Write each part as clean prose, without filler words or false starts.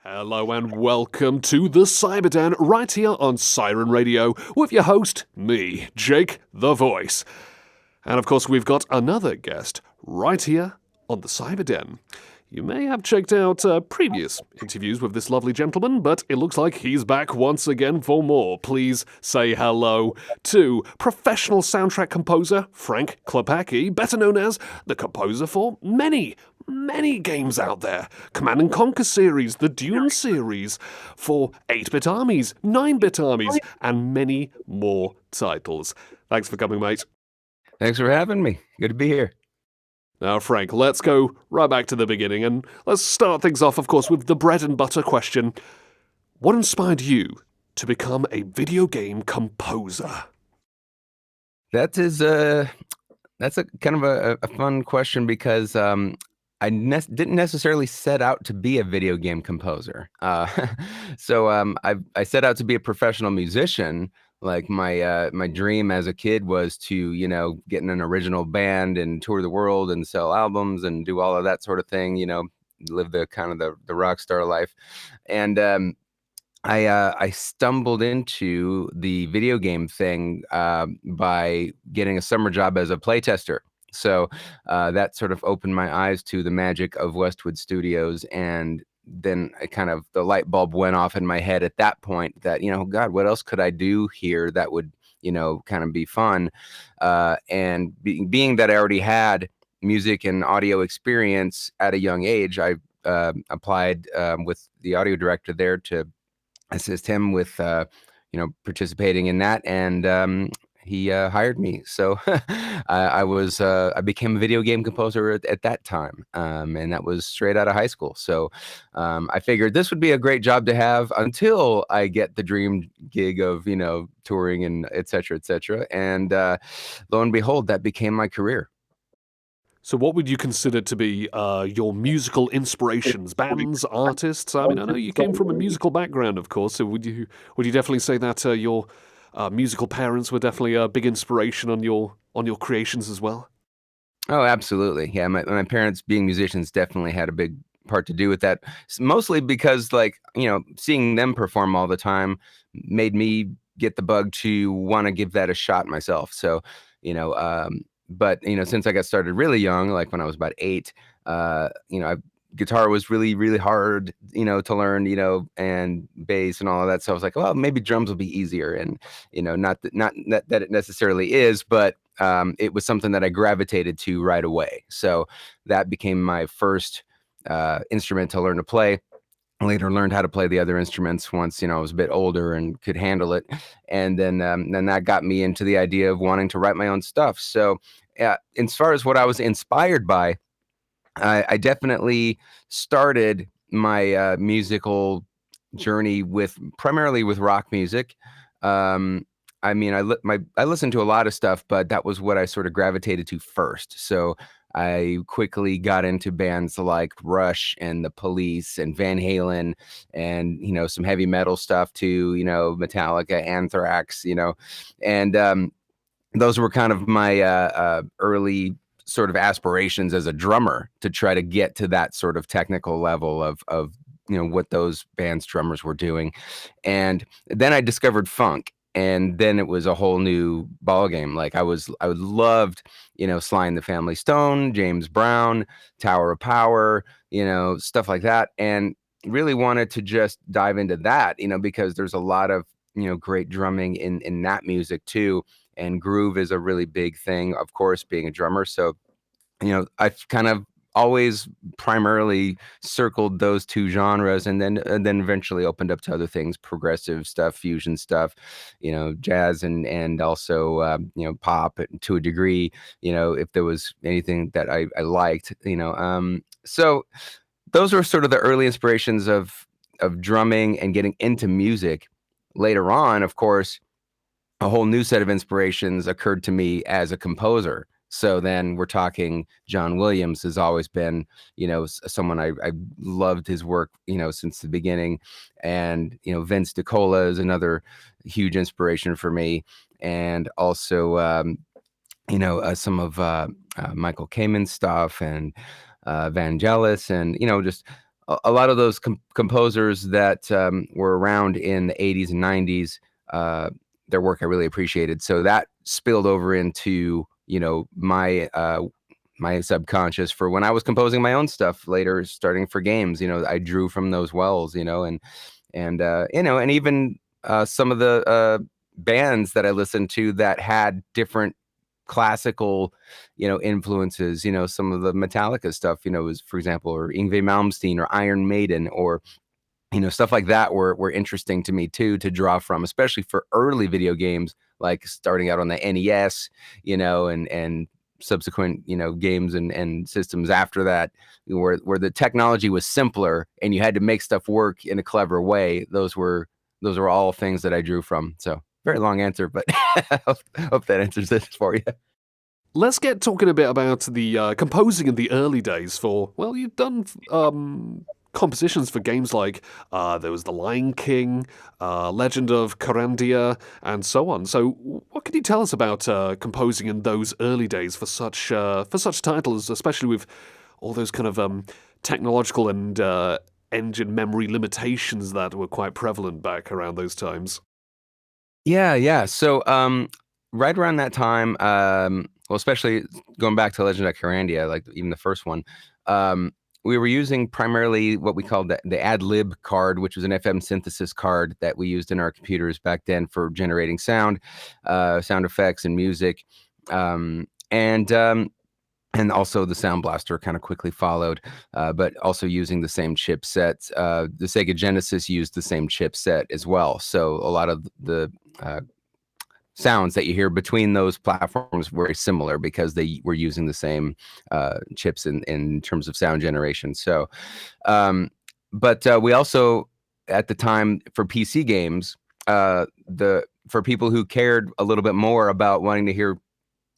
Hello and welcome to the Cyberden right here on Siren Radio with your host, me, Jake the Voice. And of course, we've got another guest right here on the Cyberden. You may have checked out previous interviews with this lovely gentleman, but it looks like he's back once again for more. Please say hello to professional soundtrack composer Frank Klepacki, better known as the composer for many games out there. Command & Conquer series, the Dune series, for 8-bit Armies, 9-bit Armies, and many more titles. Thanks for coming, mate. Thanks for having me. Good to be here. Now, Frank, let's go right back to the beginning, and let's start things off, of course, with the bread and butter question. What inspired you to become a video game composer? That's a kind of a fun question because I didn't necessarily set out to be a video game composer. I set out to be a professional musician. Like my dream as a kid was to, get in an original band and tour the world and sell albums and do all of that sort of thing, live the kind of the rock star life. And I stumbled into the video game thing by getting a summer job as a playtester. So that sort of opened my eyes to the magic of Westwood Studios, and then the light bulb went off in my head at that point that, God, what else could I do here that would, kind of be fun? And being that I already had music and audio experience at a young age, I applied with the audio director there to assist him with, participating in that. And he hired me. So I became a video game composer at that time. And that was straight out of high school. So I figured this would be a great job to have until I get the dream gig of, touring and et cetera, et cetera. And lo and behold, that became my career. So what would you consider to be your musical inspirations, bands, artists? I mean, I know you came from a musical background, of course, so would you definitely say that your musical parents were definitely a big inspiration on your creations as well? Oh, absolutely. Yeah, my parents being musicians definitely had a big part to do with that. Mostly because, seeing them perform all the time made me get the bug to want to give that a shot myself. So, but since I got started really young, like when I was about 8, guitar was really, really hard, to learn, and bass and all of that. So I was like, well, maybe drums will be easier. And, not that it necessarily is, but it was something that I gravitated to right away. So that became my first instrument to learn to play. I later learned how to play the other instruments once, I was a bit older and could handle it. And then that got me into the idea of wanting to write my own stuff. So as far as what I was inspired by, I definitely started my musical journey primarily with rock music. I mean, I listened to a lot of stuff, but that was what I sort of gravitated to first. So I quickly got into bands like Rush and The Police and Van Halen and, some heavy metal stuff too, Metallica, Anthrax, and those were kind of my early sort of aspirations as a drummer to try to get to that sort of technical level of what those bands drummers were doing. And then I discovered funk, and then it was a whole new ballgame. Like I loved, Sly and the Family Stone, James Brown, Tower of Power, stuff like that. And really wanted to just dive into that, because there's a lot of, great drumming in that music too. And groove is a really big thing, of course, being a drummer. So, I've kind of always primarily circled those two genres, and then eventually opened up to other things, progressive stuff, fusion stuff, jazz and also pop to a degree, if there was anything that I liked, so those were sort of the early inspirations of drumming and getting into music. Later on, of course, a whole new set of inspirations occurred to me as a composer. So then we're talking John Williams has always been, someone I loved his work, since the beginning. And, Vince DiCola is another huge inspiration for me. And also, some of Michael Kamen's stuff and Vangelis and, just a lot of those composers that were around in the 80s and 90s, their work I really appreciated. So that spilled over into, my subconscious for when I was composing my own stuff later, starting for games. I drew from those wells, and even some of the bands that I listened to that had different classical, influences. Some of the Metallica stuff, was, for example, or Yngwie Malmsteen or Iron Maiden, or stuff like that were interesting to me too, to draw from, especially for early video games, like starting out on the NES, and subsequent, games and systems after that, where the technology was simpler and you had to make stuff work in a clever way. Those were all things that I drew from. So very long answer, but hope that answers this for you. Let's get talking a bit about the composing in the early days for, well, you've done compositions for games like there was The Lion King, Legend of Corandia, and so on. So what can you tell us about composing in those early days for such titles, especially with all those kind of technological and engine memory limitations that were quite prevalent back around those times? Yeah. So, right around that time, well, especially going back to Legend of Corandia, like even the first one, we were using primarily what we called the ad lib card, which was an FM synthesis card that we used in our computers back then for generating sound effects and music. And also the Sound Blaster kind of quickly followed, but also using the same chipset. The Sega Genesis used the same chipset as well. So a lot of the sounds that you hear between those platforms were similar because they were using the same chips in terms of sound generation. So, but we also, at the time, for PC games, for people who cared a little bit more about wanting to hear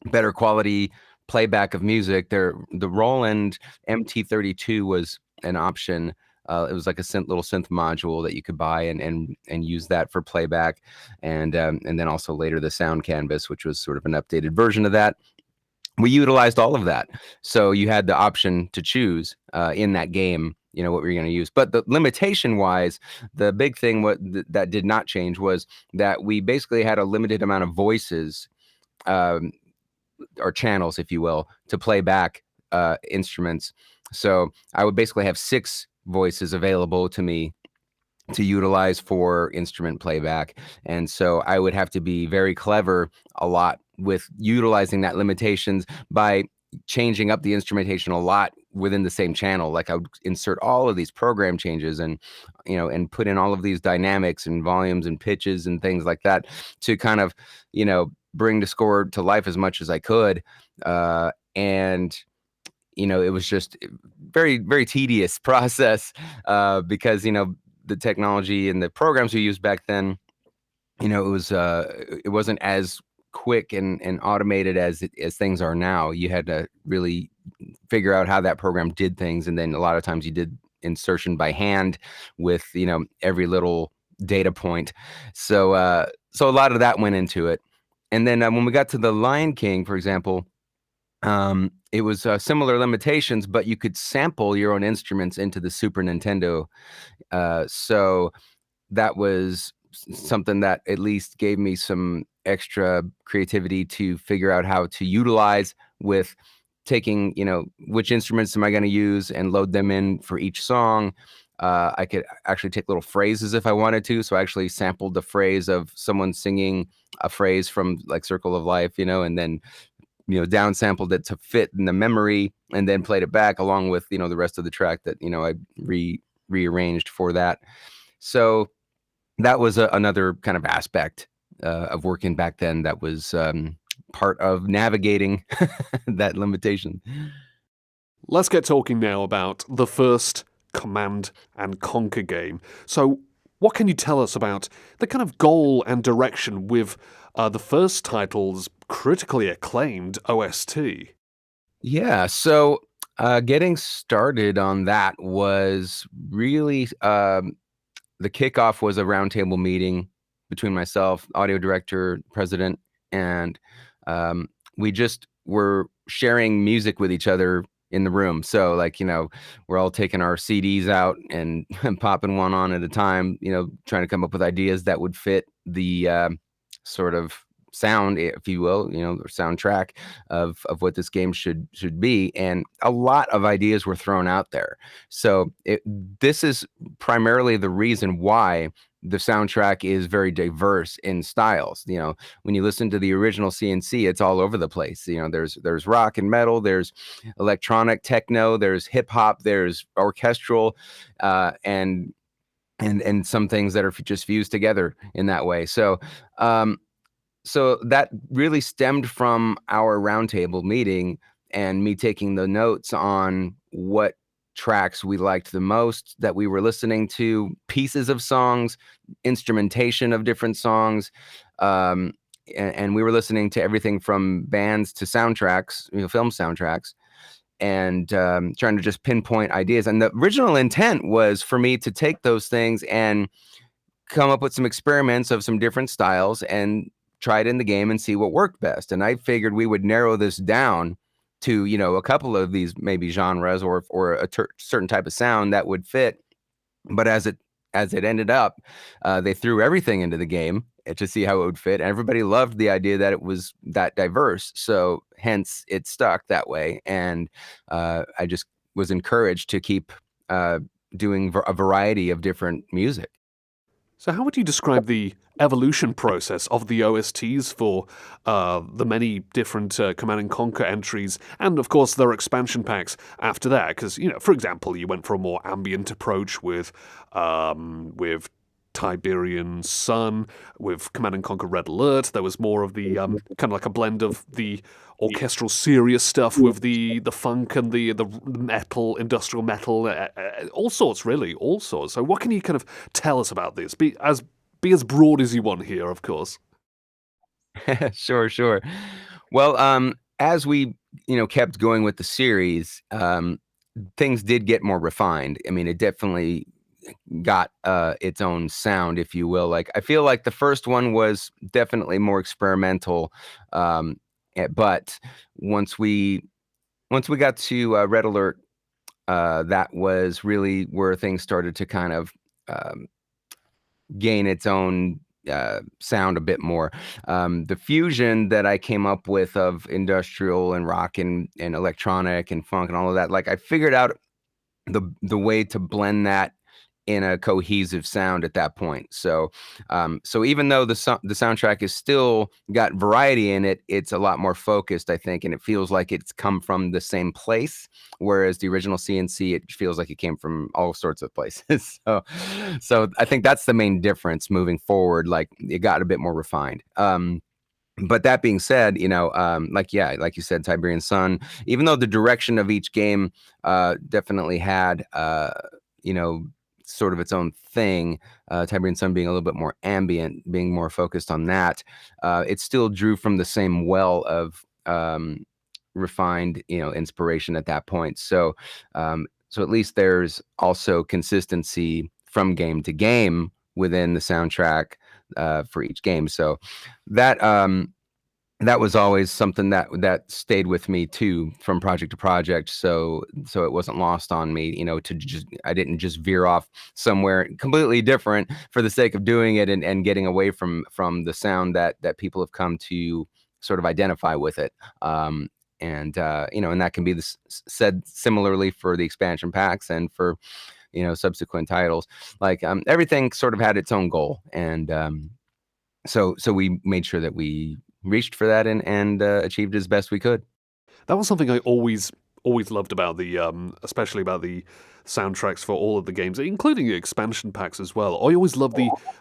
better quality playback of music, the Roland MT32 was an option. It was like a little synth module that you could buy and use that for playback, and then also later the Sound Canvas, which was sort of an updated version of that. We utilized all of that, so you had the option to choose in that game, what we're going to use. But the limitation wise, the big thing that did not change was that we basically had a limited amount of voices, or channels, if you will, to play back instruments. So I would basically have 6 voices available to me to utilize for instrument playback. And so I would have to be very clever a lot with utilizing that limitations by changing up the instrumentation a lot within the same channel. Like I would insert all of these program changes and put in all of these dynamics and volumes and pitches and things like that to kind of, bring the score to life as much as I could. And it was just very, very tedious process because, the technology and the programs we used back then, it wasn't as quick and automated as things are now. You had to really figure out how that program did things. And then a lot of times you did insertion by hand with, every little data point. So, so a lot of that went into it. And then when we got to the Lion King, for example, it was similar limitations, but you could sample your own instruments into the Super Nintendo. So that was something that at least gave me some extra creativity to figure out how to utilize with taking, which instruments am I going to use and load them in for each song. I could actually take little phrases if I wanted to. So I actually sampled the phrase of someone singing a phrase from like Circle of Life, and then, downsampled it to fit in the memory and then played it back along with, the rest of the track that, I rearranged for that. So that was another kind of aspect of working back then that was part of navigating that limitation. Let's get talking now about the first Command and Conquer game. So, what can you tell us about the kind of goal and direction with the first title's critically acclaimed OST? Yeah, so getting started on that was really the kickoff was a roundtable meeting between myself, audio director, president, and we just were sharing music with each other in the room. So like, we're all taking our CDs out and popping one on at a time, trying to come up with ideas that would fit the sort of sound, if you will, or soundtrack of what this game should be. And a lot of ideas were thrown out there. So this is primarily the reason why the soundtrack is very diverse in styles. When you listen to the original CNC, it's all over the place. There's rock and metal, there's electronic techno, there's hip hop, there's orchestral, and some things that are just fused together in that way. So that really stemmed from our roundtable meeting and me taking the notes on what tracks we liked the most that we were listening to, pieces of songs, instrumentation of different songs. And we were listening to everything from bands to soundtracks, film soundtracks, and trying to just pinpoint ideas. And the original intent was for me to take those things and come up with some experiments of some different styles and try it in the game and see what worked best. And I figured we would narrow this down to, a couple of these maybe genres or a certain type of sound that would fit. But as it ended up, they threw everything into the game to see how it would fit. And everybody loved the idea that it was that diverse. So hence it stuck that way. And I just was encouraged to keep doing a variety of different music. So how would you describe the evolution process of the OSTs for the many different Command & Conquer entries, and of course their expansion packs after that? Because, for example, you went for a more ambient approach with Tiberian Sun, with Command & Conquer Red Alert. There was more of the kind of like a blend of the orchestral serious stuff with the funk and the metal, industrial metal, all sorts, really, all sorts. So what can you kind of tell us about this? Be as broad as you want here, of course. Sure. Well, as we, kept going with the series, things did get more refined. I mean, it definitely got its own sound, if you will. Like, I feel like the first one was definitely more experimental, but once we got to Red Alert, that was really where things started to kind of gain its own sound a bit more. The fusion that I came up with of industrial and rock and electronic and funk and all of that, like I figured out the way to blend that in a cohesive sound at that point. So even though the soundtrack is still got variety in it, it's a lot more focused, I think, and it feels like it's come from the same place. Whereas the original CNC, it feels like it came from all sorts of places. So I think that's the main difference moving forward. Like, it got a bit more refined. But that being said, like you said, Tiberian Sun, even though the direction of each game definitely had, sort of its own thing, Tiberian Sun being a little bit more ambient, being more focused on that, it still drew from the same well of refined, inspiration at that point. So at least there's also consistency from game to game within the soundtrack for each game. So that was always something that stayed with me too, from project to project. So it wasn't lost on me, I didn't just veer off somewhere completely different for the sake of doing it and getting away from the sound that people have come to sort of identify with it. And that can be said similarly for the expansion packs and for, subsequent titles. Like, everything sort of had its own goal. And so we made sure that we reached for that and achieved as best we could. That was something I always loved about the, especially about the soundtracks for all of the games, including the expansion packs as well. I always loved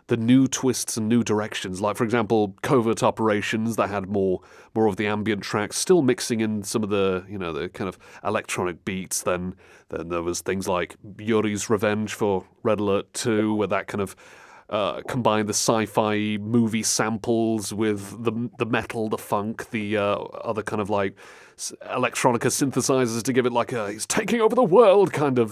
the new twists and new directions. Like, for example, Covert Operations, that had more of the ambient tracks, still mixing in some of the, the kind of electronic beats. Then there was things like Yuri's Revenge for Red Alert 2, where that kind of combine the sci-fi movie samples with the metal, the funk, the other kind of like electronica synthesizers to give it like a he's taking over the world kind of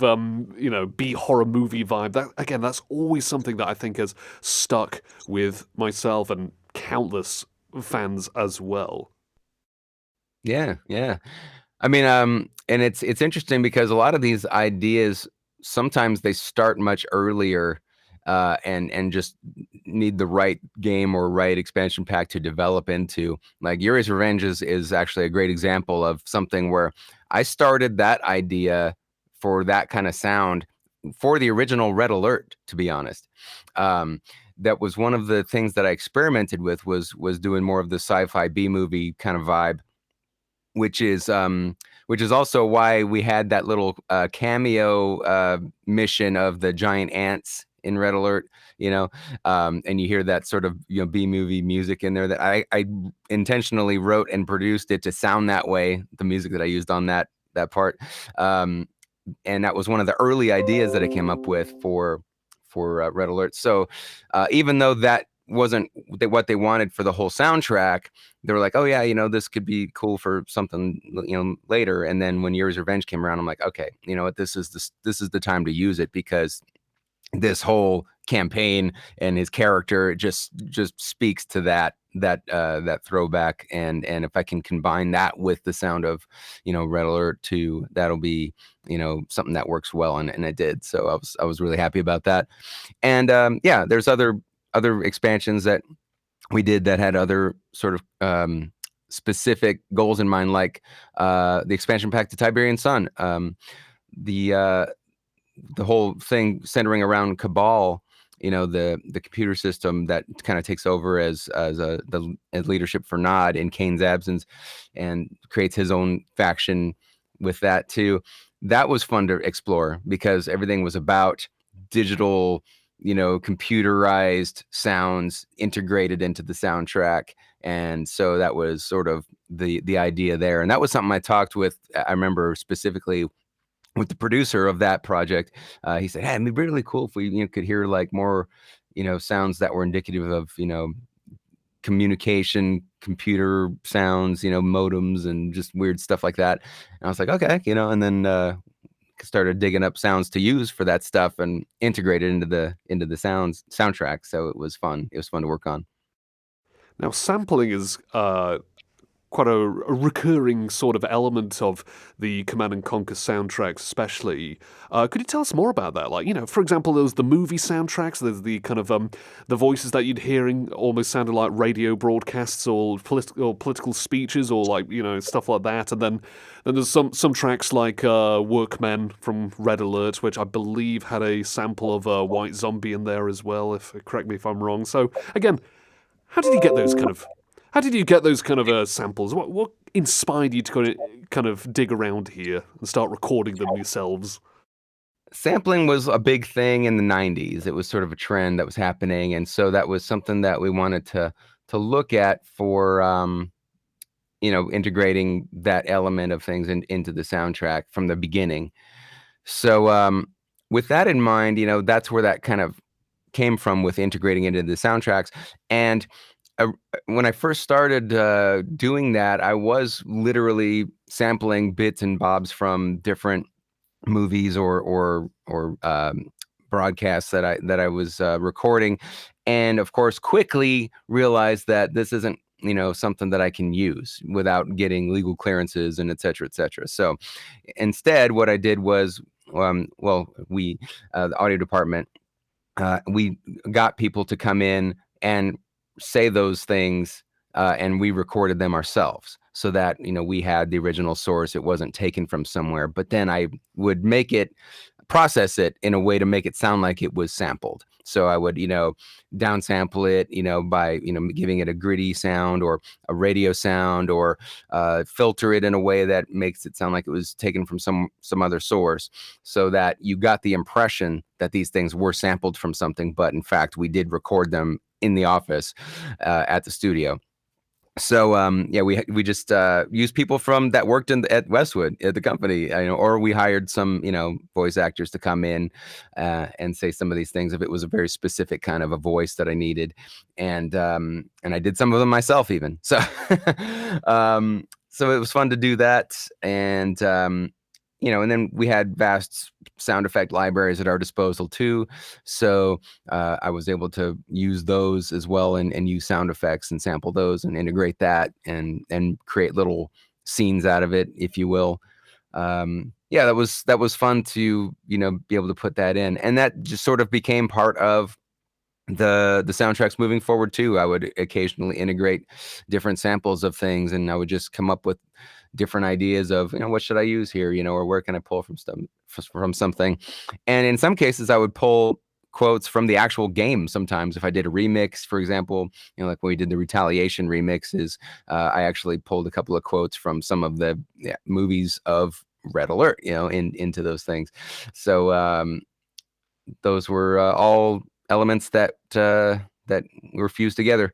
B horror movie vibe. That again, that's always something that I think has stuck with myself and countless fans as well. Yeah. I mean, and it's interesting because a lot of these ideas sometimes they start much earlier, and just need the right game or right expansion pack to develop into. Like Yuri's Revenge is actually a great example of something where I started that idea for that kind of sound for the original Red Alert, to be honest. Um, that was one of the things that I experimented with was doing more of the sci-fi B movie kind of vibe, which is also why we had that little cameo mission of the giant ants in Red Alert, and you hear that sort of B movie music in there that I intentionally wrote and produced it to sound that way. The music that I used on that part, um, and that was one of the early ideas that I came up with for Red Alert. So even though that wasn't what they wanted for the whole soundtrack, they were like, oh yeah, this could be cool for something, later. And then when Yuri's Revenge came around, I'm like, okay, you know what, this is the time to use it, because this whole campaign and his character just speaks to that throwback. And if I can combine that with the sound of Red Alert 2, that'll be something that works well, and it did. So I was really happy about that. And yeah, there's other expansions that we did that had other sort of specific goals in mind, like the expansion pack to Tiberian Sun. The the whole thing centering around Cabal, the computer system that kind of takes over as as leadership for Nod in Kane's absence, and creates his own faction with that too. That was fun to explore because everything was about digital, computerized sounds integrated into the soundtrack. And so that was sort of the idea there. And that was something I talked with, I remember specifically with the producer of that project. He said, hey, it'd be really cool if we could hear like more sounds that were indicative of communication, computer sounds, modems and just weird stuff like that. And I was like, okay, and then started digging up sounds to use for that stuff and integrate it into the soundtrack. So it was fun to work on. Now, sampling is quite a recurring sort of element of the Command and Conquer soundtracks, especially. Could you tell us more about that? Like, for example, there's the movie soundtracks. There's the kind of the voices that you'd hearing almost sounded like radio broadcasts or political speeches or like stuff like that. And then there's some tracks like Workmen from Red Alert, which I believe had a sample of White Zombie in there as well. If correct me if I'm wrong. So again, how did you get those kind of samples? What inspired you to kind of dig around here and start recording them yourselves? Sampling was a big thing in the 90s. It was sort of a trend that was happening, and so that was something that we wanted to look at for integrating that element of things into the soundtrack from the beginning. So with that in mind, that's where that kind of came from, with integrating it into the soundtracks. And when I first started doing that, I was literally sampling bits and bobs from different movies or broadcasts that I was recording, and of course quickly realized that this isn't something that I can use without getting legal clearances and et cetera, et cetera. So instead, what I did was, we the audio department, we got people to come in and say those things, and we recorded them ourselves, so that we had the original source. It wasn't taken from somewhere, but then I would process it in a way to make it sound like it was sampled. So I would, downsample it, by, giving it a gritty sound or a radio sound, or filter it in a way that makes it sound like it was taken from some other source, so that you got the impression that these things were sampled from something, but in fact, we did record them in the office at the studio. So yeah, we just used people from that worked at Westwood at the company, or we hired some voice actors to come in and say some of these things if it was a very specific kind of a voice that I needed, and I did some of them myself even. So so it was fun to do that, and and then we had vast sound effect libraries at our disposal too. So I was able to use those as well, and use sound effects and sample those and integrate that, and create little scenes out of it, if you will. Yeah, that was fun to, be able to put that in, and that just sort of became part of the soundtracks moving forward too. I would occasionally integrate different samples of things, and I would just come up with different ideas of, what should I use here, or where can I pull from something. And in some cases I would pull quotes from the actual game. Sometimes if I did a remix, for example, like when we did the Retaliation remixes, I actually pulled a couple of quotes from some of the movies of Red Alert, into those things. So those were all elements that were fused together.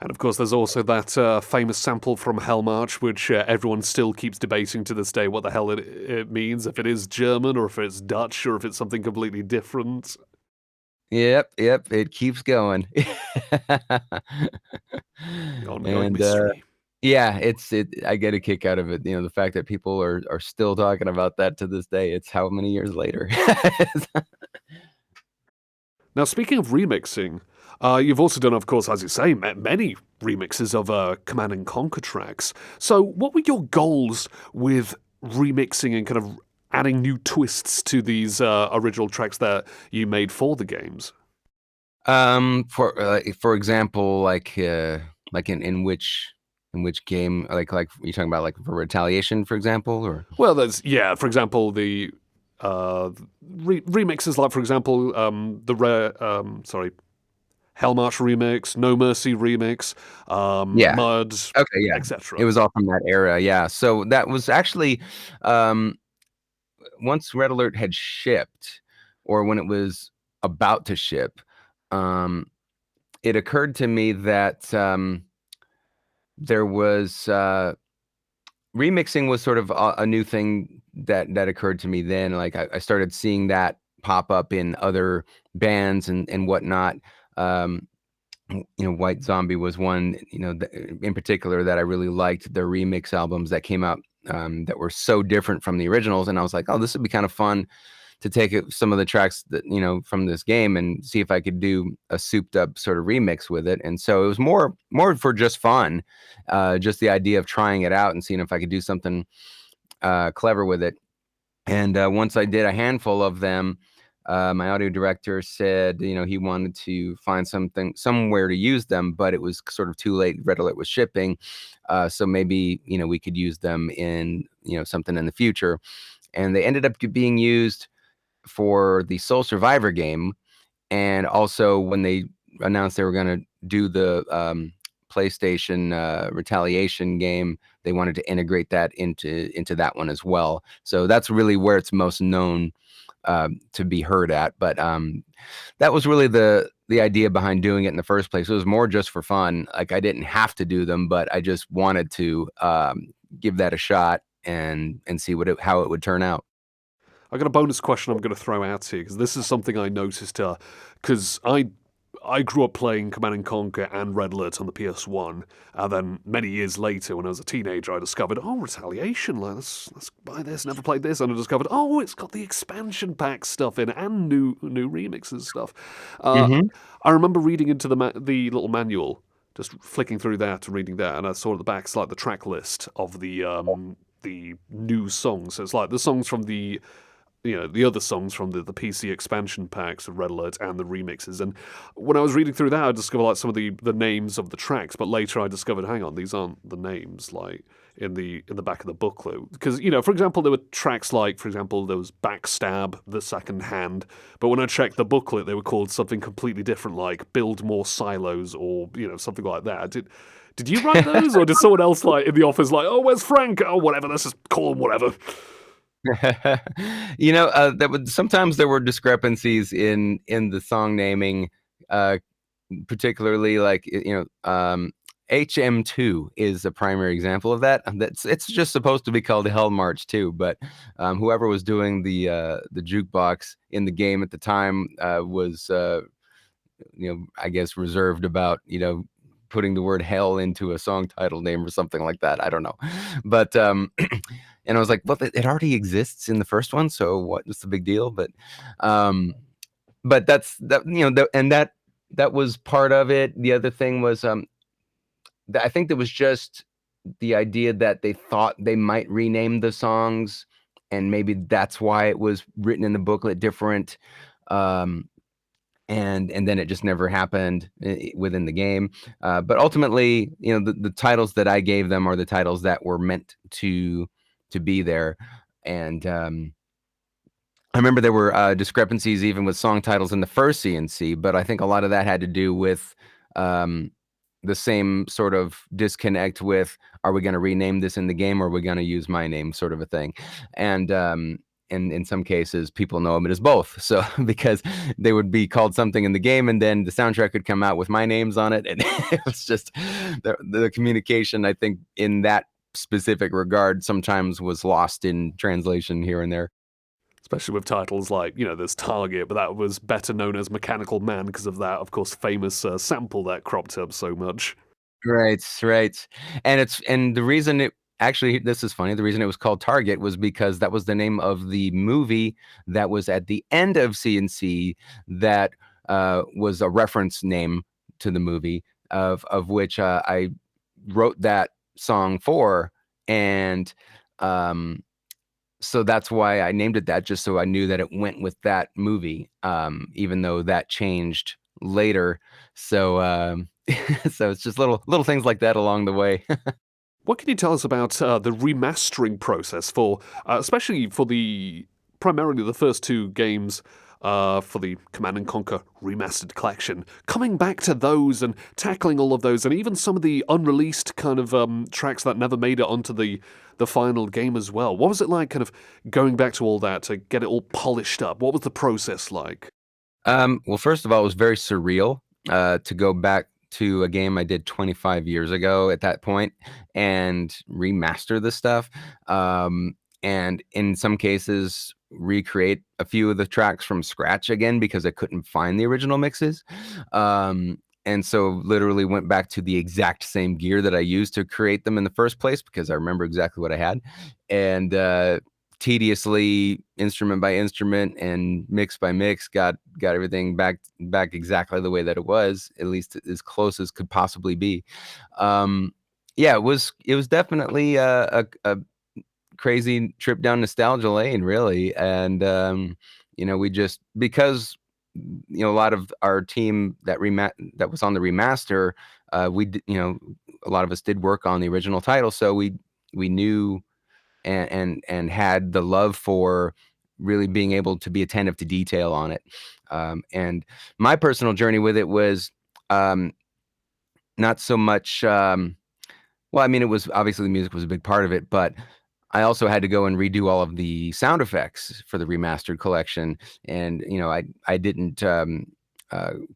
And of course, there's also that famous sample from Hell March, which everyone still keeps debating to this day what the hell it means, if it is German or if it's Dutch or if it's something completely different. Yep, it keeps going. The ongoing And mystery. yeah, I get a kick out of it. The fact that people are still talking about that to this day. It's how many years later. Now, speaking of remixing, you've also done, of course, as you say, many remixes of Command and Conquer tracks. So, what were your goals with remixing and kind of adding new twists to these original tracks that you made for the games? For example, like in which game, like you talking about, like for Retaliation, for example, or Well, for example, the remixes, like for example, Hell March remix, No Mercy remix, yeah, Mud, okay, yeah, it etc. was all from that era, yeah. So that was actually, um, once Red Alert had shipped, or when it was about to ship, um, it occurred to me that there was remixing was sort of a new thing that occurred to me then. Like I started seeing that pop up in other bands and whatnot. Um, White Zombie was one, in particular that I really liked. Their remix albums that came out that were so different from the originals, and I was like, oh, this would be kind of fun to take some of the tracks that from this game and see if I could do a souped up sort of remix with it. And so it was more for just fun, just the idea of trying it out and seeing if I could do something clever with it. And once I did a handful of them, my audio director said, he wanted to find somewhere to use them, but it was sort of too late. Red Alert was shipping, so maybe we could use them in something in the future. And they ended up being used for the Soul Survivor game, and also when they announced they were going to do the PlayStation Retaliation game, they wanted to integrate that into that one as well. So that's really where it's most known to be heard at. But that was really the idea behind doing it in the first place. It was more just for fun. Like I didn't have to do them, but I just wanted to give that a shot and see how it would turn out. I got a bonus question I'm going to throw out here because this is something I noticed. Because I grew up playing Command and Conquer and Red Alert on the PS1, and then many years later, when I was a teenager, I discovered, Retaliation. Like, let's buy this. Never played this, and I discovered, it's got the expansion pack stuff in and new remixes stuff. Mm-hmm. I remember reading into the little manual, just flicking through that and reading that, and I saw at the back it's like the track list of the new songs. So it's like the songs from the the other songs from the PC expansion packs of Red Alert and the remixes. And when I was reading through that, I discovered like some of the names of the tracks, but later I discovered, hang on, these aren't the names like in the back of the booklet. Because, for example, there were tracks like, for example, there was Backstab, The Second Hand, but when I checked the booklet, they were called something completely different, like Build More Silos or, something like that. Did you write those, or did someone else like in the office like, where's Frank? Oh, whatever, let's just call him whatever. That would sometimes there were discrepancies in the song naming, particularly like HM2 is a primary example of that. It's just supposed to be called Hell March 2, but whoever was doing the jukebox in the game at the time was I guess reserved about putting the word hell into a song title name or something like that. I don't know, but and I was like, well, it already exists in the first one, so what's the big deal? But that's that, and that was part of it. The other thing was I think there was just the idea that they thought they might rename the songs, and maybe that's why it was written in the booklet different. Um, and then it just never happened within the game. But ultimately, the titles that I gave them are the titles that were meant to be there. And I remember there were discrepancies even with song titles in the first CNC, but I think a lot of that had to do with um, the same sort of disconnect with, are we going to rename this in the game, or are we going to use my name, sort of a thing. And in some cases, people know them as both. So because they would be called something in the game, and then the soundtrack would come out with my names on it, and it was just the communication, I think, in that specific regard sometimes was lost in translation here and there. Especially with titles like, there's Target, but that was better known as Mechanical Man because of that, of course, famous sample that cropped up so much. Right, right. And the reason it actually, this is funny, the reason it was called Target was because that was the name of the movie that was at the end of CNC that was a reference name to the movie, of which I wrote that song for. And so that's why I named it that, just so I knew that it went with that movie, even though that changed later. So so it's just little things like that along the way. What can you tell us about the remastering process for, especially for primarily the first two games for the Command and Conquer Remastered Collection, coming back to those and tackling all of those, and even some of the unreleased kind of tracks that never made it onto the final game as well. What was it like, kind of going back to all that to get it all polished up? What was the process like? Well, first of all, it was very surreal to go back to a game I did 25 years ago at that point and remaster the stuff. And in some cases, recreate a few of the tracks from scratch again because I couldn't find the original mixes. And so literally went back to the exact same gear that I used to create them in the first place because I remember exactly what I had. And tediously, instrument by instrument and mix by mix, got everything back exactly the way that it was, at least as close as could possibly be. Yeah, it was definitely a crazy trip down nostalgia lane, really. And we just, because a lot of our team that was on the remaster, a lot of us did work on the original title, so we knew and had the love for really being able to be attentive to detail on it. And my personal journey with it was not so much. Well, I mean, it was obviously the music was a big part of it, but I also had to go and redo all of the sound effects for the remastered collection, and I didn't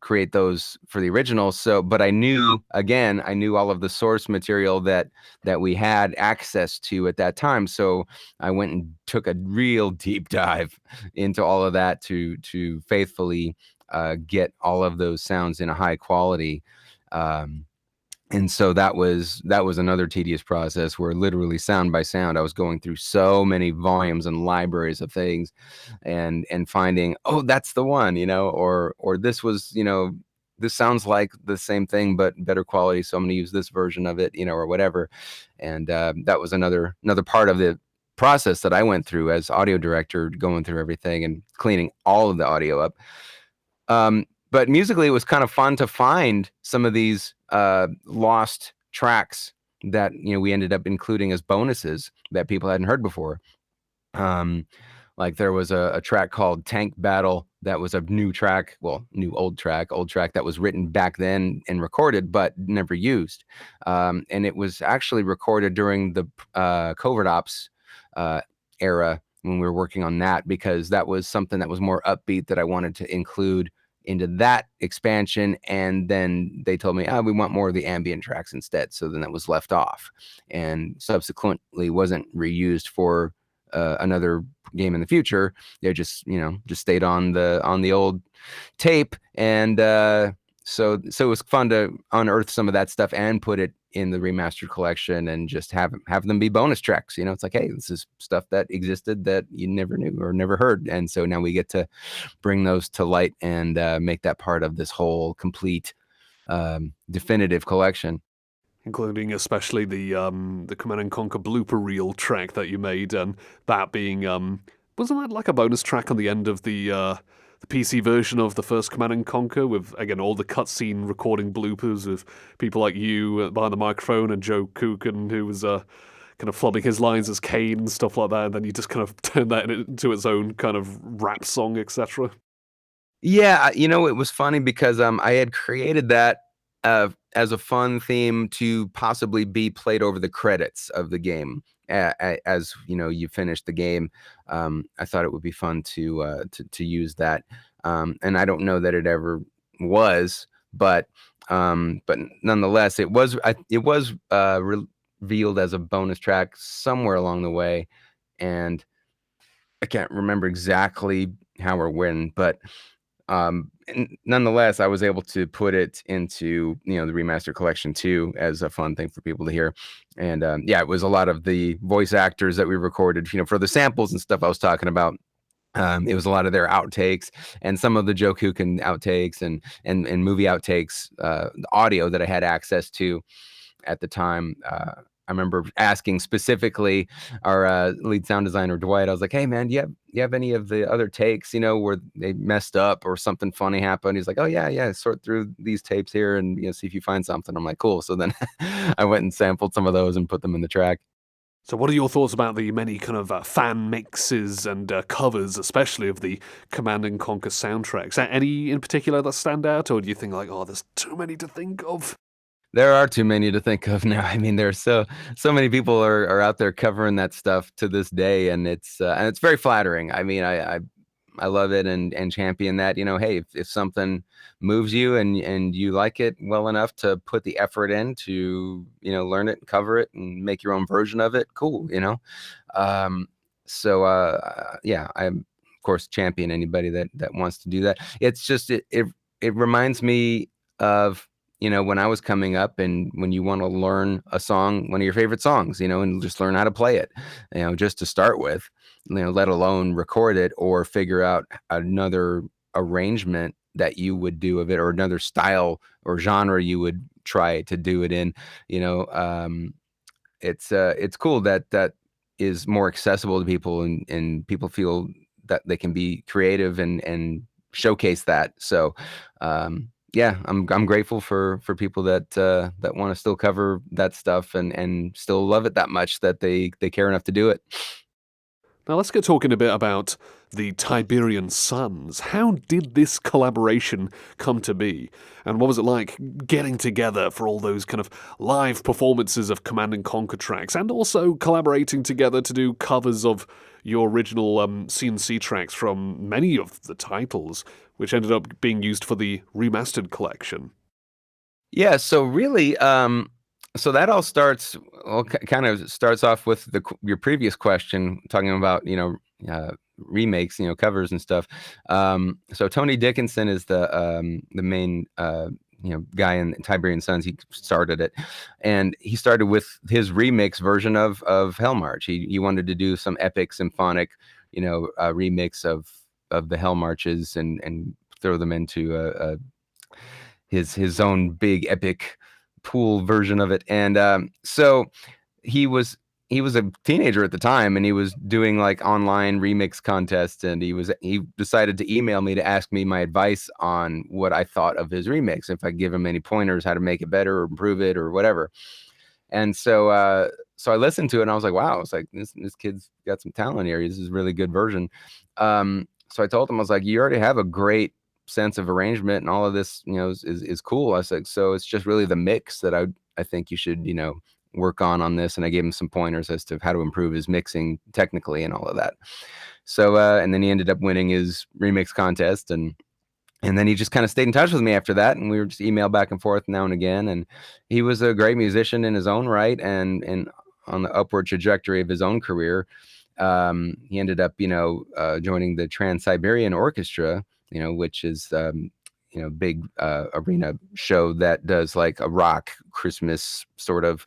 create those for the original. So, but I knew all of the source material that we had access to at that time. So I went and took a real deep dive into all of that to faithfully get all of those sounds in a high quality. And so that was another tedious process where literally sound by sound I was going through so many volumes and libraries of things and finding, oh, that's the one, or this was, this sounds like the same thing but better quality, so I'm going to use this version of it, or whatever. And that was another part of the process that I went through as audio director, going through everything and cleaning all of the audio up. But musically, it was kind of fun to find some of these lost tracks that we ended up including as bonuses that people hadn't heard before. Like there was a track called Tank Battle that was a new track, old track that was written back then and recorded but never used. And it was actually recorded during the Covert Ops era when we were working on that, because that was something that was more upbeat that I wanted to include into that expansion. And then they told me, we want more of the ambient tracks instead. So then that was left off and subsequently wasn't reused for another game in the future. They just stayed on the old tape. And so it was fun to unearth some of that stuff and put it in the remastered collection and just have them be bonus tracks. It's like, hey, this is stuff that existed that you never knew or never heard. And so now we get to bring those to light and make that part of this whole complete definitive collection. including especially the Command and Conquer blooper reel track that you made, and that being wasn't that like a bonus track on the end of the PC version of the first Command and Conquer with again all the cutscene recording bloopers of people like you behind the microphone and Joe Coogan who was kind of flubbing his lines as Kane and stuff like that, and then you just kind of turn that into its own kind of rap song, etc. Yeah, it was funny because I had created that as a fun theme to possibly be played over the credits of the game. As you finish the game, I thought it would be fun to use that, and I don't know that it ever was, but nonetheless, it was revealed as a bonus track somewhere along the way, and I can't remember exactly how or when, but nonetheless, I was able to put it into the remaster collection too as a fun thing for people to hear. And yeah, it was a lot of the voice actors that we recorded, for the samples and stuff I was talking about. It was a lot of their outtakes and some of the Joe Kukin outtakes and movie outtakes, the audio that I had access to at the time. I remember asking specifically our lead sound designer Dwight. I was like, "Hey man, do you have any of the other takes? Where they messed up or something funny happened?" He's like, "Oh yeah. Sort through these tapes here and see if you find something." I'm like, "Cool." So then I went and sampled some of those and put them in the track. So, what are your thoughts about the many kind of fan mixes and covers, especially of the Command and Conquer soundtracks? Any in particular that stand out, or do you think like, oh, there's too many to think of? There are too many to think of now. I mean, there's so many people are out there covering that stuff to this day, and it's very flattering. I mean, I love it and champion that. Hey, if something moves you and you like it well enough to put the effort in to learn it, cover it, and make your own version of it, cool. Um, so yeah, I of course champion anybody that wants to do that. It's just it reminds me of when I was coming up and when you want to learn a song, one of your favorite songs, and just learn how to play it, just to start with, let alone record it or figure out another arrangement that you would do of it or another style or genre you would try to do it in. you know um it's cool that is more accessible to people, and people feel that they can be creative and showcase that. So yeah, I'm grateful for people that want to still cover that stuff and still love it that much that they care enough to do it. Now, let's get talking a bit about the Tiberian Sons. How did this collaboration come to be? And what was it like getting together for all those kind of live performances of Command and Conquer tracks, and also collaborating together to do covers of your original CNC tracks from many of the titles, which ended up being used for the remastered collection? Yeah, so really, so that all starts, well, kind of starts off with your previous question, talking about remakes, covers and stuff. So Tony Dickinson is the main guy in Tiberian Sons. He started it, and he started with his remix version of Hell March. He wanted to do some epic symphonic, remix of the Hell Marches and throw them into his own big epic pool version of it. And so he was he was a teenager at the time, and he was doing like online remix contests, and he decided to email me to ask me my advice on what I thought of his remix, if I give him any pointers how to make it better or improve it or whatever. And so I listened to it and I was like, wow, it's like this kid's got some talent here. This is a really good version. So I told him, I was like, you already have a great sense of arrangement and all of this, is cool. I was like, so it's just really the mix that I think you should, work on this. And I gave him some pointers as to how to improve his mixing technically and all of that. So and then he ended up winning his remix contest, and then he just kind of stayed in touch with me after that, and we were just email back and forth now and again. And he was a great musician in his own right, and on the upward trajectory of his own career. He ended up, joining the Trans-Siberian Orchestra, which is, big arena show that does like a rock Christmas sort of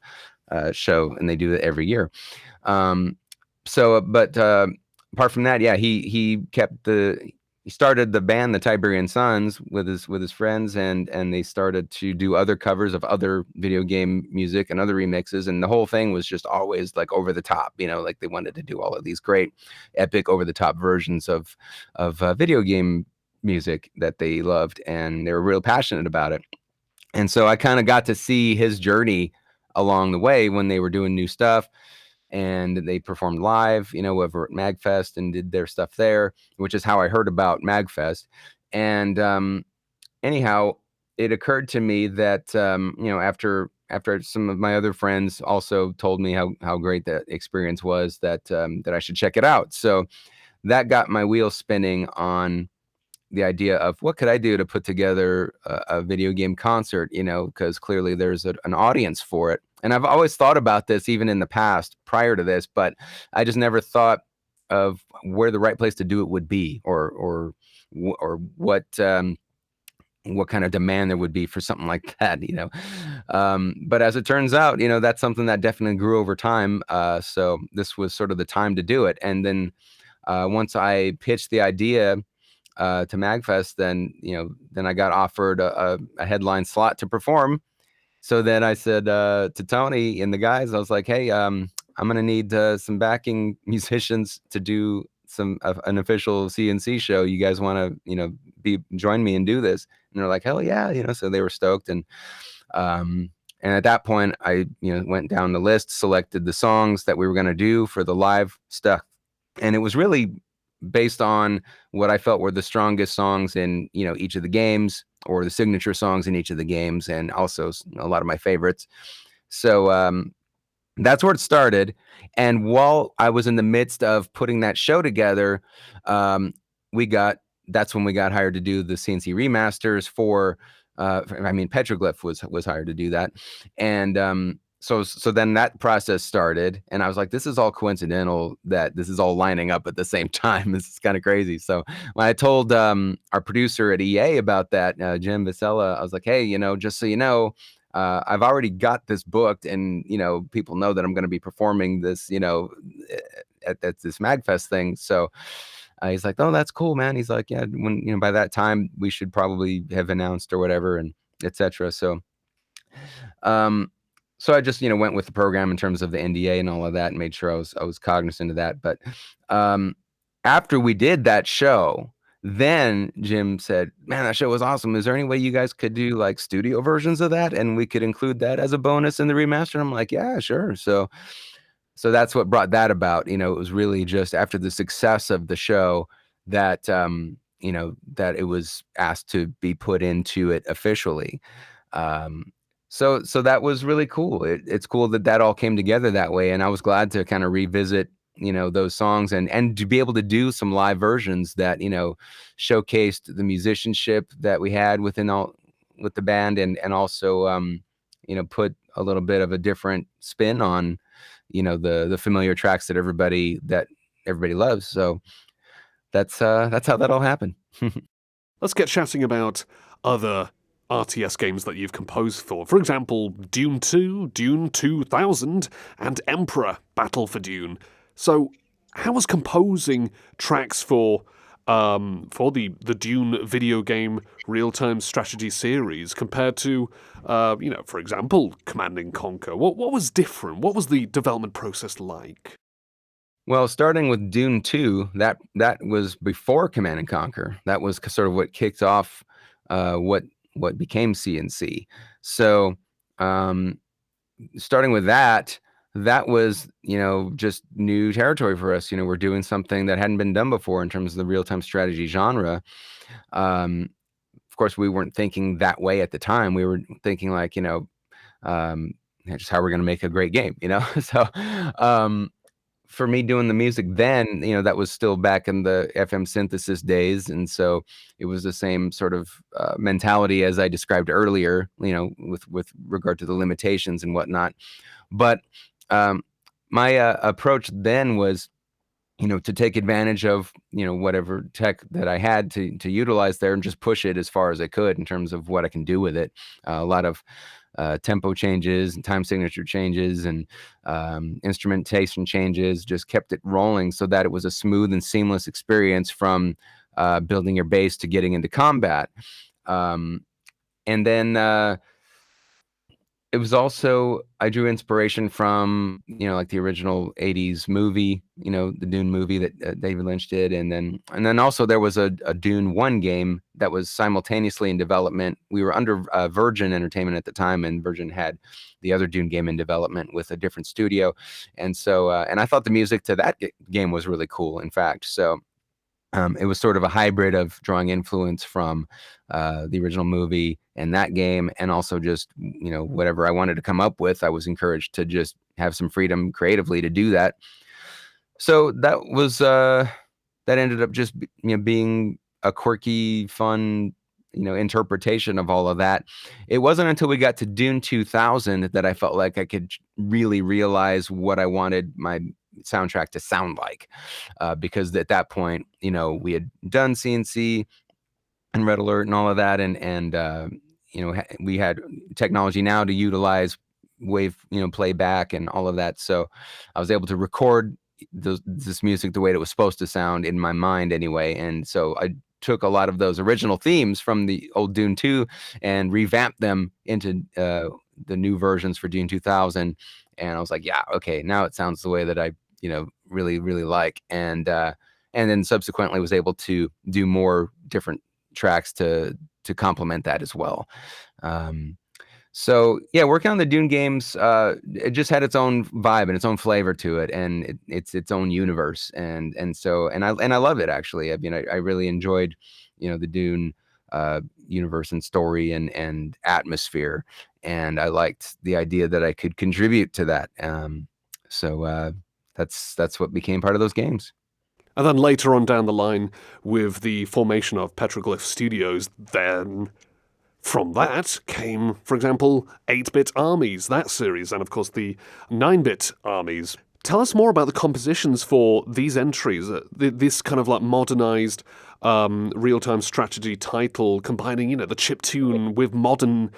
show, and they do it every year. But apart from that, yeah, he kept he started the band, the Tiberian Sons, with his friends, and they started to do other covers of other video game music and other remixes, and the whole thing was just always like over the top, like they wanted to do all of these great, epic, over the top versions of video game music that they loved, and they were real passionate about it. And so I kind of got to see his journey along the way when they were doing new stuff, and they performed live, over at MagFest and did their stuff there, which is how I heard about MagFest. And anyhow, it occurred to me that after some of my other friends also told me how great that experience was, that I should check it out. So that got my wheels spinning on the idea of what could I do to put together a video game concert, because clearly there's an audience for it. And I've always thought about this even in the past prior to this, but I just never thought of where the right place to do it would be, or what kind of demand there would be for something like that, but as it turns out, that's something that definitely grew over time. So this was sort of the time to do it. And then once I pitched the idea to MagFest, then I got offered a headline slot to perform. So then I said to Tony and the guys, I was like, hey, I'm going to need some backing musicians to do an official CNC show. You guys want to, join me and do this? And they're like, hell yeah. So they were stoked. And at that point I, went down the list, selected the songs that we were going to do for the live stuff. And it was really based on what I felt were the strongest songs in, each of the games, or the signature songs in each of the games, and also a lot of my favorites. So that's where it started. And while I was in the midst of putting that show together, that's when we got hired to do the CNC remasters for, Petroglyph was hired to do that. And so then that process started, and I was like, this is all coincidental that this is all lining up at the same time. This is kind of crazy. So when I told our producer at EA about that, Jim Vasella, I was like, hey, just so you know, I've already got this booked, and people know that I'm going to be performing this, at this MagFest thing. So he's like, oh, that's cool, man. He's like, yeah, when by that time we should probably have announced or whatever, and etc. So I just, went with the program in terms of the NDA and all of that, and made sure I was cognizant of that. But after we did that show, then Jim said, man, that show was awesome. Is there any way you guys could do like studio versions of that, and we could include that as a bonus in the remaster? And I'm like, yeah, sure. So that's what brought that about. It was really just after the success of the show that, that it was asked to be put into it officially. So that was really cool. It's cool that all came together that way. And I was glad to kind of revisit, those songs, and to be able to do some live versions that, showcased the musicianship that we had with the band, and also, put a little bit of a different spin on, the familiar tracks that everybody loves. So that's how that all happened. Let's get chatting about other RTS games that you've composed for. For example, Dune 2, Dune 2000, and Emperor Battle for Dune. So, how was composing tracks for the Dune video game real-time strategy series compared to, for example, Command and Conquer? What was different? What was the development process like? Well, starting with Dune 2, that was before Command and Conquer. That was sort of what kicked off what became CNC. So starting with that was, just new territory for us. We're doing something that hadn't been done before in terms of the real-time strategy genre. Of course, we weren't thinking that way at the time. We were thinking like, just how we're going to make a great game, So for me doing the music then, that was still back in the FM synthesis days. And so it was the same sort of mentality as I described earlier, with regard to the limitations and whatnot. But my approach then was, to take advantage of, whatever tech that I had to utilize there, and just push it as far as I could in terms of what I can do with it. A lot of tempo changes and time signature changes and instrumentation changes, just kept it rolling so that it was a smooth and seamless experience from building your base to getting into combat. And then it was also, I drew inspiration from, like the original 80s movie, the Dune movie that David Lynch did. And then also there was a Dune 1 game that was simultaneously in development. We were under Virgin Entertainment at the time, and Virgin had the other Dune game in development with a different studio. And so, and I thought the music to that game was really cool, in fact. So it was sort of a hybrid of drawing influence from the original movie and that game, and also just, whatever I wanted to come up with, I was encouraged to just have some freedom creatively to do that. So that was that ended up just being a quirky, fun, interpretation of all of that. It wasn't until we got to Dune 2000 that I felt like I could really realize what I wanted my soundtrack to sound like, because at that point, we had done CNC and Red Alert and all of that, and we had technology now to utilize wave playback and all of that. So I was able to record this music the way it was supposed to sound in my mind anyway. And so I took a lot of those original themes from the old Dune 2 and revamped them into the new versions for Dune 2000. And I was like, yeah, okay, now it sounds the way that I really, really like. And then subsequently was able to do more different tracks to complement that as well. So yeah, working on the Dune games, it just had its own vibe and its own flavor to it, and it's its own universe. And I love it, actually. I mean, I really enjoyed, the Dune universe and story and atmosphere, and I liked the idea that I could contribute to that. So that's what became part of those games. And then later on down the line, with the formation of Petroglyph Studios, then from that came, for example, 8-bit Armies, that series, and of course the 9-bit Armies. Tell us more about the compositions for these entries, this kind of like modernized real-time strategy title, combining, the chiptune with modern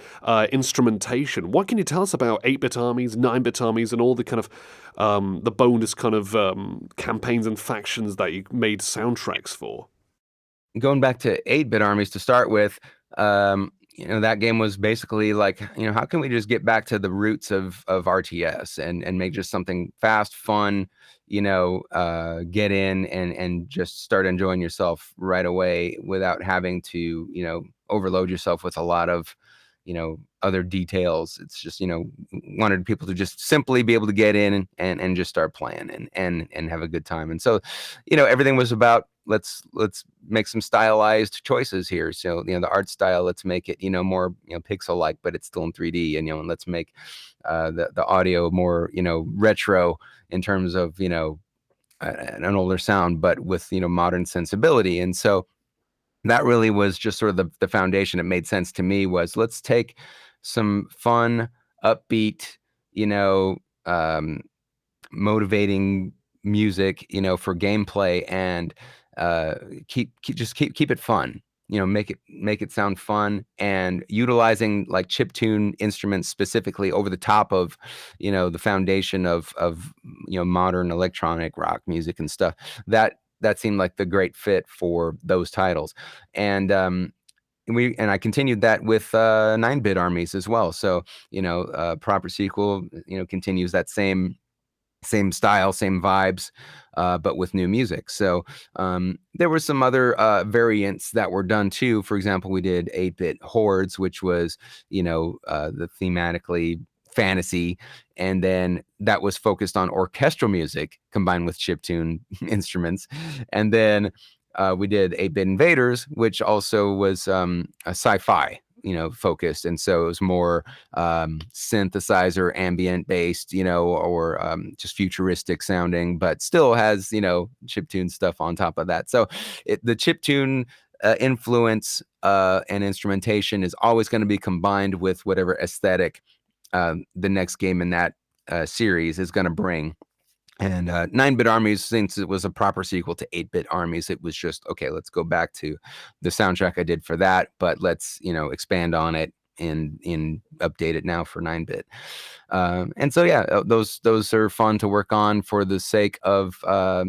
instrumentation. What can you tell us about 8-bit Armies, 9-bit Armies, and all the kind of the bonus kind of campaigns and factions that you made soundtracks for? Going back to 8-bit Armies to start with, that game was basically like, how can we just get back to the roots of RTS and make just something fast, fun, get in and just start enjoying yourself right away without having to, overload yourself with a lot of, other details. It's just, wanted people to just simply be able to get in and just start playing and have a good time. And so, everything was about, let's make some stylized choices here. So, the art style, let's make it, more, pixel like, but it's still in 3D, and let's make the audio more, retro in terms of, an older sound, but with, modern sensibility. And so that really was just sort of the foundation. It made sense to me was, let's take some fun, upbeat, motivating music, for gameplay, and keep it fun. Make it sound fun, and utilizing like chiptune instruments specifically over the top of, the foundation of modern electronic rock music and stuff. That seemed like the great fit for those titles. And I continued that with 9-bit Armies as well. So, proper sequel, continues that same style, same vibes, but with new music. So there were some other variants that were done too. For example, we did 8-bit Hordes, which was, the thematically fantasy, and then that was focused on orchestral music combined with chiptune instruments. And then we did 8-bit Invaders, which also was a sci-fi focused, and so it was more synthesizer ambient based, or just futuristic sounding, but still has chiptune stuff on top of that. So the chiptune influence and instrumentation is always going to be combined with whatever aesthetic the next game in that series is going to bring. And 9-bit Armies, since it was a proper sequel to 8-bit Armies, it was just, okay, let's go back to the soundtrack I did for that, but let's, expand on it and update it now for 9-bit. And so, yeah, those are fun to work on for the sake of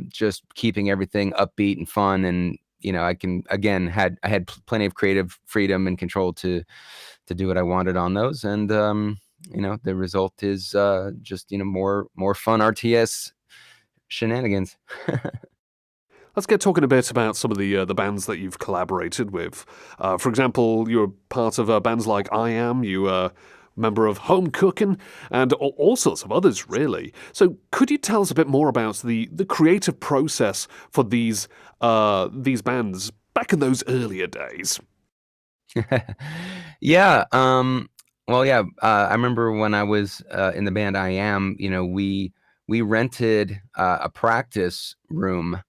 just keeping everything upbeat and fun and, I can again I had plenty of creative freedom and control to do what I wanted on those, and the result is just more fun RTS shenanigans. Let's get talking a bit about some of the bands that you've collaborated with. For example, you're part of bands like I Am. You member of Home Cooking and all sorts of others, really. So, could you tell us a bit more about the creative process for these bands back in those earlier days? Yeah. Well, yeah. I remember when I was in the band I Am. We rented a practice room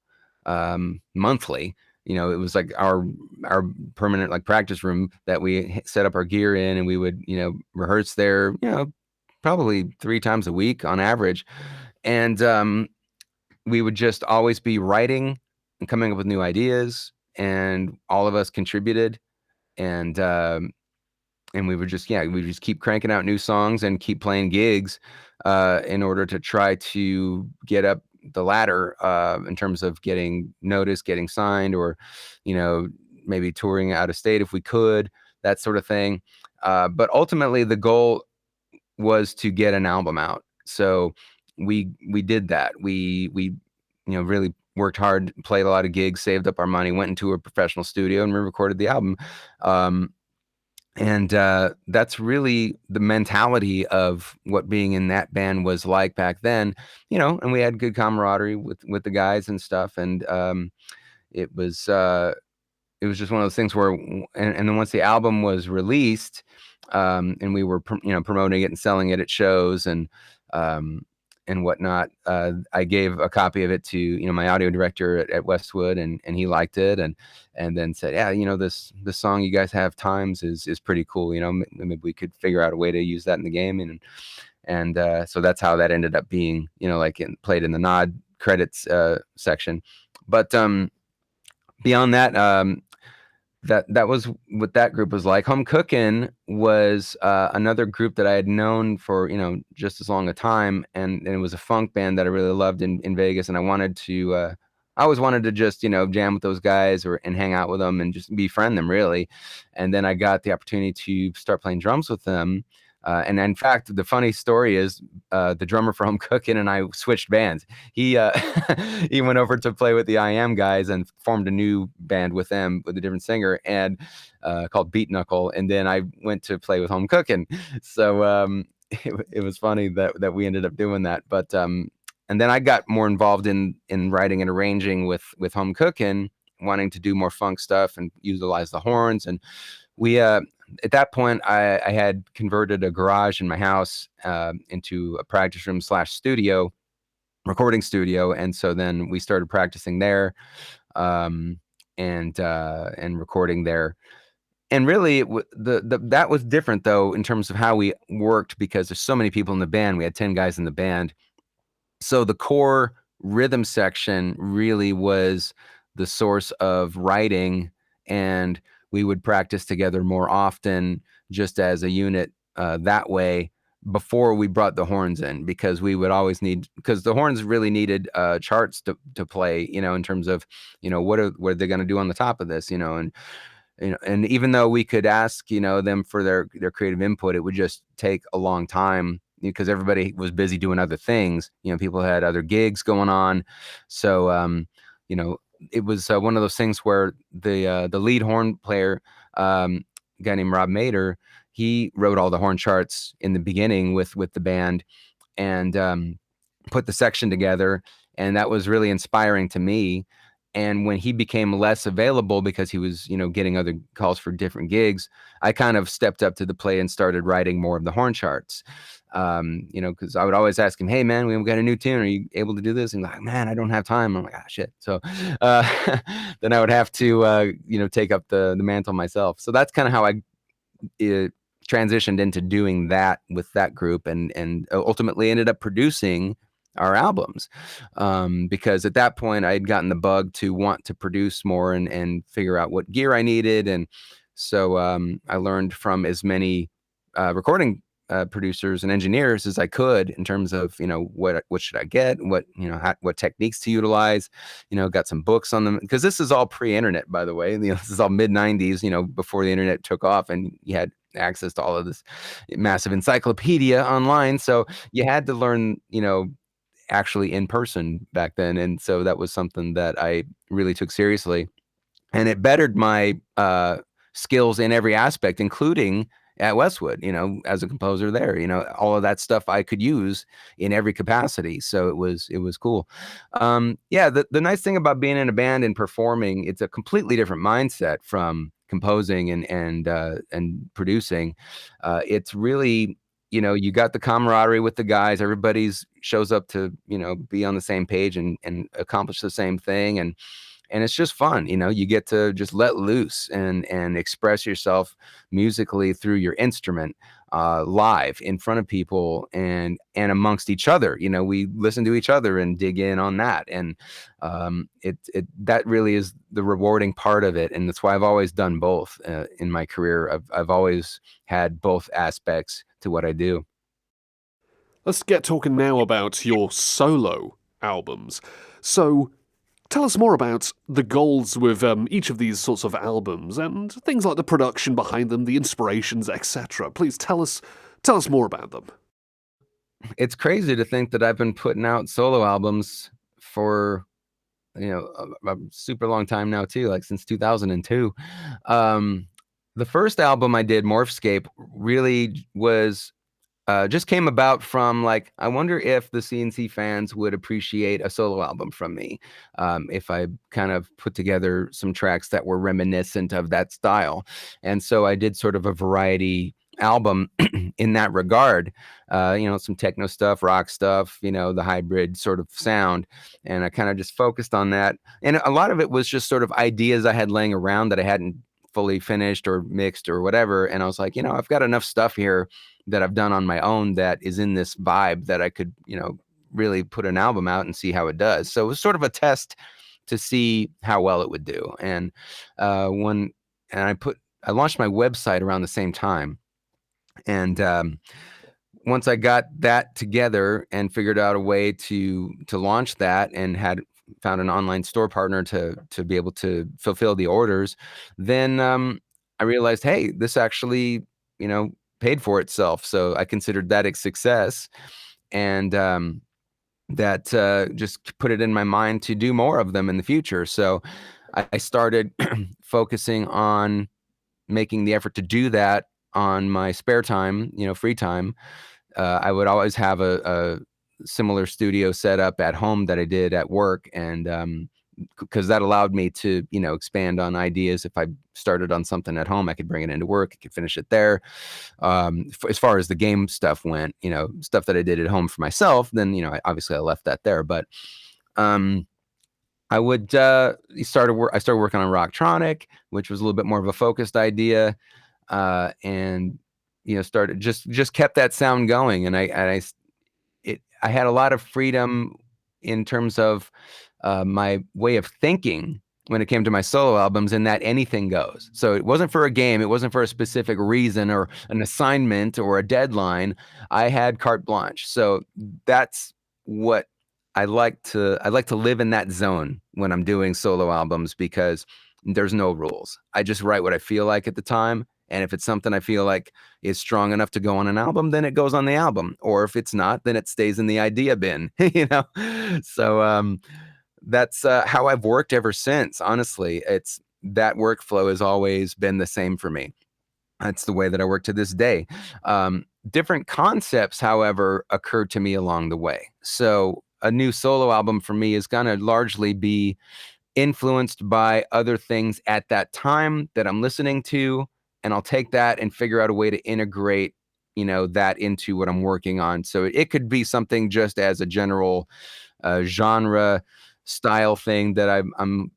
monthly. It was like our permanent like practice room that we set up our gear in, and we would rehearse there. Probably 3 times a week on average, and we would just always be writing and coming up with new ideas, and all of us contributed, and we would just keep cranking out new songs and keep playing gigs in order to try to get up the ladder in terms of getting noticed, getting signed, or maybe touring out of state if we could, that sort of thing. But ultimately the goal was to get an album out. So we did that. We really worked hard, played a lot of gigs, saved up our money, went into a professional studio, and we recorded the album. And that's really the mentality of what being in that band was like back then, and we had good camaraderie with the guys and stuff. And it was just one of those things where, and then once the album was released, and we were promoting it and selling it at shows and whatnot, I gave a copy of it to my audio director at Westwood, and he liked it, and then said, yeah, this song you guys have, Times, is pretty cool. Maybe we could figure out a way to use that in the game, and so that's how that ended up being played in the nod credits section. But beyond that, that was what that group was like. Home Cooking was another group that I had known for just as long a time, and it was a funk band that I really loved in Vegas, and I always wanted to just jam with those guys and hang out with them and just befriend them, really. And then I got the opportunity to start playing drums with them. And in fact, the funny story is the drummer for Home Cooking and I switched bands. He he went over to play with the I Am guys and formed a new band with them with a different singer and called Beat Knuckle. And then I went to play with Home Cooking. So it was funny that we ended up doing that. But and then I got more involved in writing and arranging with Home Cooking, wanting to do more funk stuff and utilize the horns. And we at that point, I had converted a garage in my house into a practice room / studio, recording studio, and so then we started practicing there, and recording there. And really, that was different though in terms of how we worked, because there's so many people in the band. We had 10 guys in the band, so the core rhythm section really was the source of writing, and we would practice together more often just as a unit that way before we brought the horns in, because we would always because the horns really needed charts to play, in terms of, what are they going to do on the top of this, and even though we could ask, them for their creative input, it would just take a long time because everybody was busy doing other things. People had other gigs going on. So, it was one of those things where the lead horn player, a guy named Rob Mader, he wrote all the horn charts in the beginning with the band, and put the section together, and that was really inspiring to me. And when he became less available because he was, getting other calls for different gigs, I kind of stepped up to the plate and started writing more of the horn charts. Because I would always ask him, "Hey, man, we got a new tune. Are you able to do this?" And he's like, "Man, I don't have time." I'm like, "Ah, shit." So then I would have to, take up the mantle myself. So that's kind of how I transitioned into doing that with that group, and ultimately ended up producing our albums, because at that point I had gotten the bug to want to produce more and figure out what gear I needed. And so I learned from as many recording producers and engineers as I could in terms of, what should I get, what, what techniques to utilize, got some books on them, because this is all pre-internet, by the way. This is all mid-90s, before the internet took off and you had access to all of this massive encyclopedia online. So you had to learn, actually in person back then. And so that was something that I really took seriously. And it bettered my skills in every aspect, including at Westwood, as a composer there, all of that stuff I could use in every capacity. So it was cool. Yeah, the nice thing about being in a band and performing, it's a completely different mindset from composing and producing. It's really, you got the camaraderie with the guys. Everybody's shows up to, be on the same page and accomplish the same thing. And it's just fun, you get to just let loose and express yourself musically through your instrument, live in front of people and amongst each other. We listen to each other and dig in on that. And that really is the rewarding part of it. And that's why I've always done both in my career. I've always had both aspects to what I do. Let's get talking now about your solo albums. So, tell us more about the goals with each of these sorts of albums and things like the production behind them, the inspirations, etc. Please tell us more about them. It's crazy to think that I've been putting out solo albums for a super long time now too, like since 2002. The first album I did, Morphscape, really was just came about from like, I wonder if the CNC fans would appreciate a solo album from me, if I kind of put together some tracks that were reminiscent of that style. And so I did sort of a variety album in that regard, some techno stuff, rock stuff, the hybrid sort of sound. And I kind of just focused on that. And a lot of it was just sort of ideas I had laying around that I hadn't fully finished or mixed or whatever. And I was like, I've got enough stuff here that I've done on my own that is in this vibe that I could, really put an album out and see how it does. So it was sort of a test to see how well it would do. And I launched my website around the same time. And once I got that together and figured out a way to launch that and found an online store partner to be able to fulfill the orders, then I realized, hey, this actually, paid for itself. So I considered that a success, and that just put it in my mind to do more of them in the future. So I started focusing on making the effort to do that on my spare time, free time. I would always have a similar studio set up at home that I did at work, and because that allowed me to, expand on ideas. If I started on something at home, I could bring it into work. I could finish it there. As far as the game stuff went, stuff that I did at home for myself, then, obviously I left that there. But I would I started working on Rocktronic, which was a little bit more of a focused idea, and started just kept that sound going. And I had a lot of freedom in terms of my way of thinking when it came to my solo albums, in that anything goes. So it wasn't for a game, it wasn't for a specific reason or an assignment or a deadline. I had carte blanche. So that's what I like to live in, that zone when I'm doing solo albums, because there's no rules. I just write what I feel like at the time. And if it's something I feel like is strong enough to go on an album, then it goes on the album. Or if it's not, then it stays in the idea bin, So that's how I've worked ever since. Honestly, that workflow has always been the same for me. That's the way that I work to this day. Different concepts, however, occurred to me along the way. So a new solo album for me is going to largely be influenced by other things at that time that I'm listening to. And I'll take that and figure out a way to integrate, that into what I'm working on. So it could be something just as a general genre style thing that I'm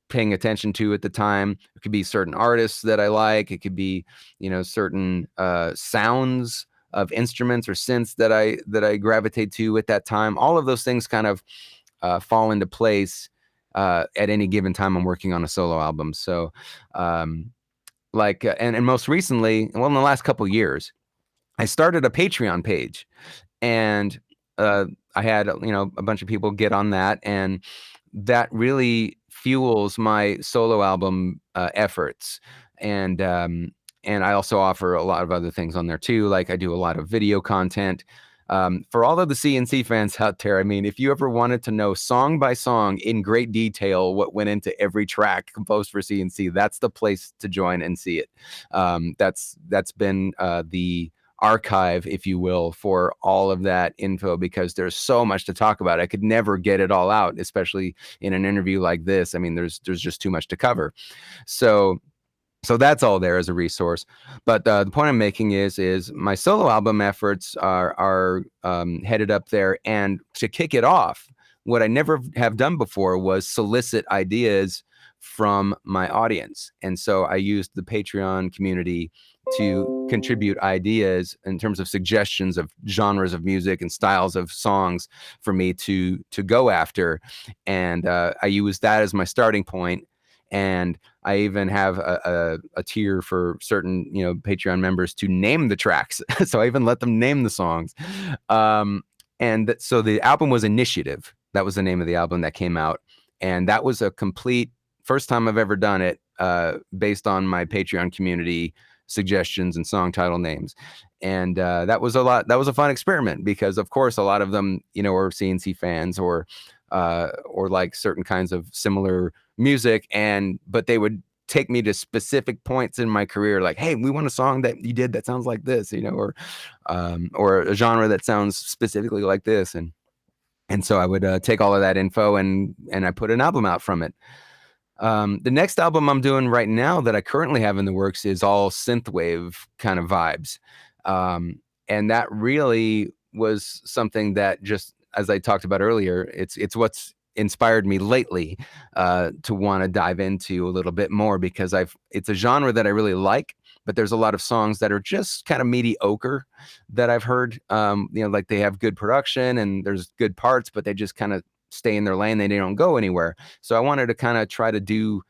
paying attention to at the time. It could be certain artists that I like. It could be, certain sounds of instruments or synths that I gravitate to at that time. All of those things kind of fall into place at any given time I'm working on a solo album. So and most recently, well, in the last couple of years, I started a Patreon page, and I had a bunch of people get on that, and that really fuels my solo album efforts. And and I also offer a lot of other things on there too. Like I do a lot of video content. For all of the CNC fans out there, I mean, if you ever wanted to know song by song in great detail what went into every track composed for CNC, that's the place to join and see it. That's been the archive, if you will, for all of that info, because there's so much to talk about. I could never get it all out, especially in an interview like this. I mean, there's just too much to cover. So that's all there as a resource. But the point I'm making is my solo album efforts are headed up there. And to kick it off, what I never have done before was solicit ideas from my audience. And so I used the Patreon community to contribute ideas in terms of suggestions of genres of music and styles of songs for me to go after. And I used that as my starting point. And I even have a tier for certain, Patreon members to name the tracks. So I even let them name the songs. So the album was Initiative. That was the name of the album that came out. And that was a complete first time I've ever done it based on my Patreon community suggestions and song title names. And that was a fun experiment, because of course a lot of them, are CNC fans or like certain kinds of similar music, but they would take me to specific points in my career, like, hey, we want a song that you did that sounds like this, or a genre that sounds specifically like this, and so I would take all of that info and I put an album out from it. The next album I'm doing right now that I currently have in the works is all synthwave kind of vibes, and that really was something that, just as I talked about earlier, it's what's inspired me lately to want to dive into a little bit more, because it's a genre that I really like, but there's a lot of songs that are just kind of mediocre that I've heard, like they have good production and there's good parts, but they just kind of stay in their lane. They don't go anywhere. So I wanted to kind of try to do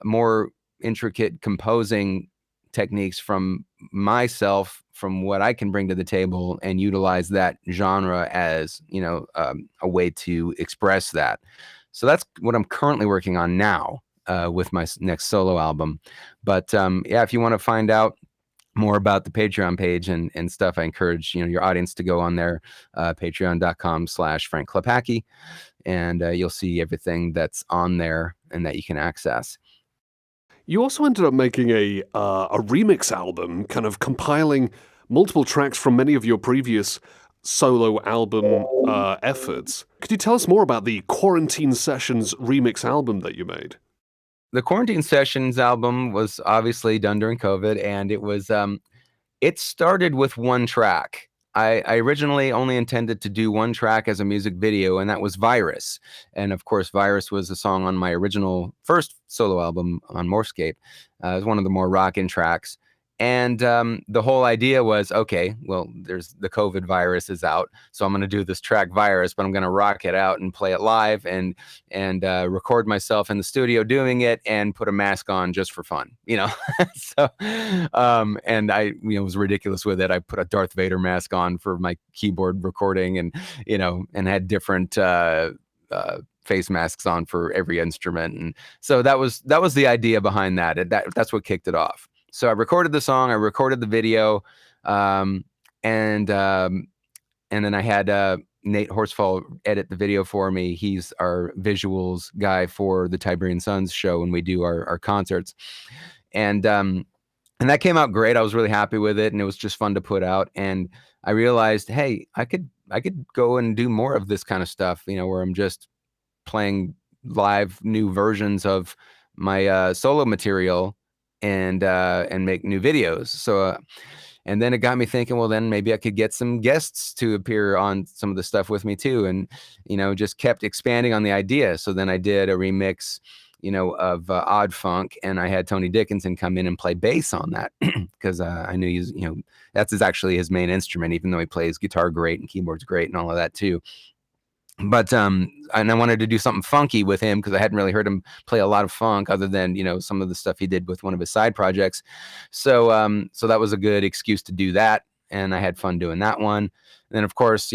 more intricate composing techniques from myself, from what I can bring to the table, and utilize that genre as, a way to express that. So that's what I'm currently working on now with my next solo album. But if you want to find out more about the Patreon page and stuff, I encourage, your audience to go on there, patreon.com/Frank Klepacki, and you'll see everything that's on there and that you can access. You also ended up making a remix album, kind of compiling multiple tracks from many of your previous solo album efforts. Could you tell us more about the Quarantine Sessions remix album that you made? The Quarantine Sessions album was obviously done during COVID, and it started with one track. I originally only intended to do one track as a music video, and that was Virus. And of course, Virus was a song on my original first solo album on Morphscape. It was one of the more rockin' tracks. And the whole idea was, okay, well, there's the COVID virus is out, so I'm going to do this track Virus, but I'm going to rock it out and play it live and record myself in the studio doing it and put a mask on just for fun, So, and I, was ridiculous with it. I put a Darth Vader mask on for my keyboard recording, and and had different face masks on for every instrument, and so that was the idea behind that. That's what kicked it off. So I recorded the song, I recorded the video, and then I had Nate Horsfall edit the video for me. He's our visuals guy for the Tiberian Sons show when we do our concerts, and that came out great. I was really happy with it, and it was just fun to put out. And I realized, hey, I could go and do more of this kind of stuff, where I'm just playing live new versions of my solo material and make new videos. So and then it got me thinking, well, then maybe I could get some guests to appear on some of the stuff with me too, and just kept expanding on the idea. So then I did a remix of Odd Funk, and I had Tony Dickinson come in and play bass on that, because I knew he's that's actually his main instrument, even though he plays guitar great and keyboards great and all of that too. But and I wanted to do something funky with him, because I hadn't really heard him play a lot of funk other than some of the stuff he did with one of his side projects. So so that was a good excuse to do that. and I had fun doing that one. And then, of course,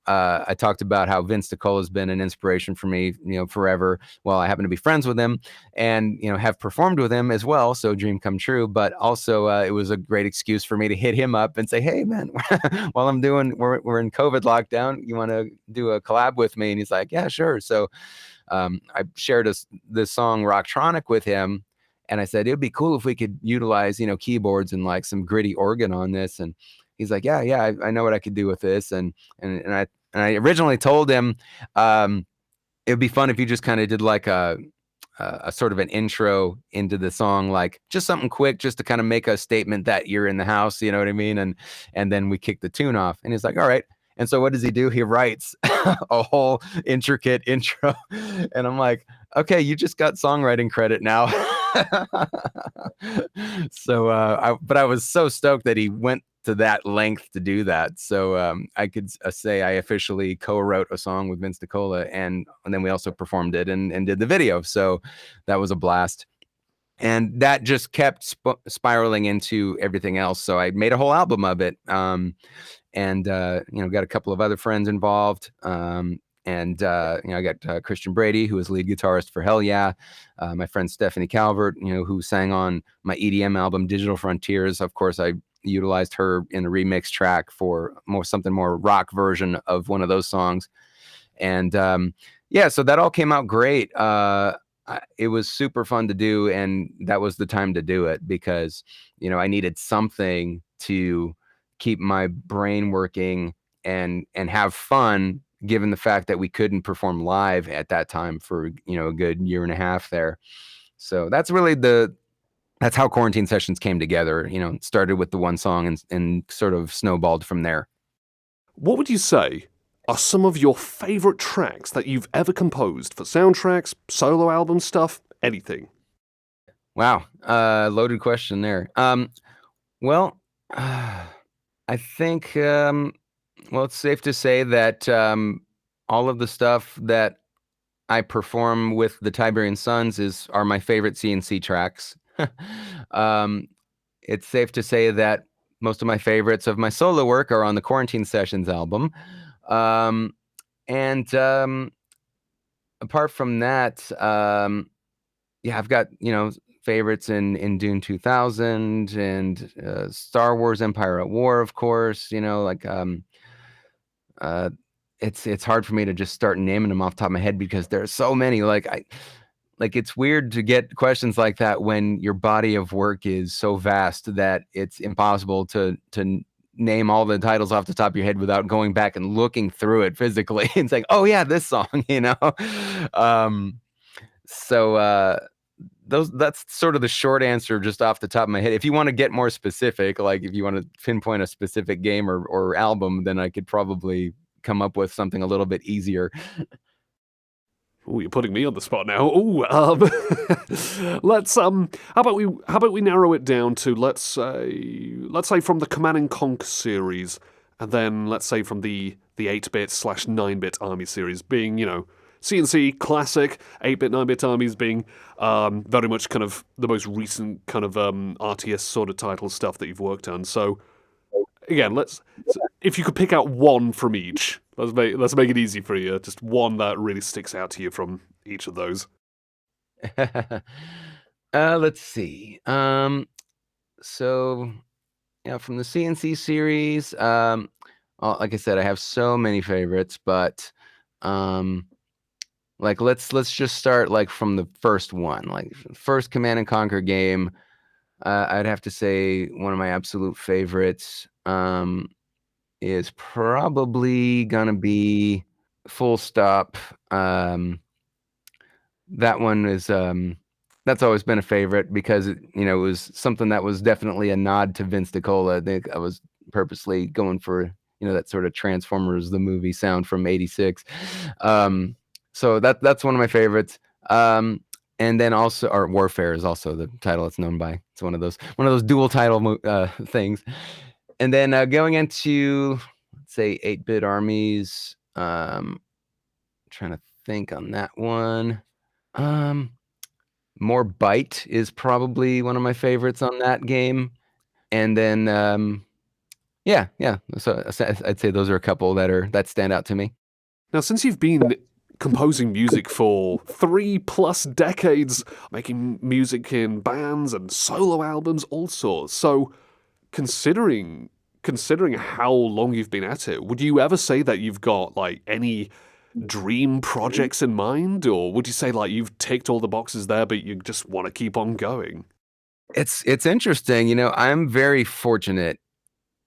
I talked about how Vince DiCola has been an inspiration for me, forever. Well, I happen to be friends with him and, have performed with him as well. So dream come true. But also it was a great excuse for me to hit him up and say, hey, man, while we're in COVID lockdown, you want to do a collab with me? And he's like, yeah, sure. So I shared this song Rocktronic with him. And I said, it'd be cool if we could utilize, keyboards and like some gritty organ on this. And he's like, yeah, I know what I could do with this. And I originally told him it would be fun if you just kind of did like a sort of an intro into the song, like just something quick, just to kind of make a statement that you're in the house, you know what I mean? And then we kick the tune off. And he's like, all right. And so what does he do? He writes a whole intricate intro. And I'm like, okay, you just got songwriting credit now. So, but I was so stoked that he went to that length to do that. So I could say I officially co-wrote a song with Vince DiCola, and then we also performed it and did the video. So that was a blast. And that just kept spiraling into everything else. So I made a whole album of it. And got a couple of other friends involved. I got Christian Brady, who is lead guitarist for Hell Yeah. My friend Stephanie Calvert, who sang on my EDM album Digital Frontiers. Of course, I utilized her in a remix track for something more rock version of one of those songs. And so that all came out great. It was super fun to do, and that was the time to do it because I needed something to keep my brain working and have fun, given the fact that we couldn't perform live at that time for a good year and a half there. So that's really that's how Quarantine Sessions came together. It started with the one song and sort of snowballed from there. What would you say are some of your favorite tracks that you've ever composed for soundtracks, solo album stuff, anything? Wow, loaded question there. Well, I think it's safe to say that all of the stuff that I perform with the Tiberian Sons are my favorite CNC tracks. It's safe to say that most of my favorites of my solo work are on the Quarantine Sessions album. Apart from that, I've got, favorites in Dune 2000 and Star Wars Empire at War, of course. It's hard for me to just start naming them off the top of my head because there are so many. It's weird to get questions like that when your body of work is so vast that it's impossible to name all the titles off the top of your head without going back and looking through it physically and saying, oh yeah, this song, that's sort of the short answer just off the top of my head. If you want to get more specific, like if you want to pinpoint a specific game or album, then I could probably come up with something a little bit easier. Oh, you're putting me on the spot now. Oh, let's how about we narrow it down to let's say from the Command and Conquer series, and then let's say from the 8-bit / 9-bit Army series, being CNC classic, 8-bit 9-bit Armies being very much kind of the most recent kind of RTS sort of title stuff that you've worked on. So again, if you could pick out one from each. Let's make it easy for you. Just one that really sticks out to you from each of those. Let's see. So from the CNC series, like I said, I have so many favorites, but let's just start from the first one, first Command and Conquer game. I'd have to say one of my absolute favorites is probably gonna be Full Stop. That one is that's always been a favorite because it was something that was definitely a nod to Vince DiCola. I think I was purposely going for that sort of Transformers the movie sound from '86. So that's one of my favorites. And then also, or Warfare is also the title it's known by. It's one of those dual title things. And then going into, let's say, 8-bit Armies, trying to think on that one. More Bite is probably one of my favorites on that game. And then, Yeah. So I'd say those are a couple that stand out to me. Now, since you've been composing music for 3+ decades, making music in bands and solo albums, all sorts. So, considering how long you've been at it, would you ever say that you've got like any dream projects in mind, or would you say like you've ticked all the boxes there, but you just want to keep on going? It's interesting. I'm very fortunate,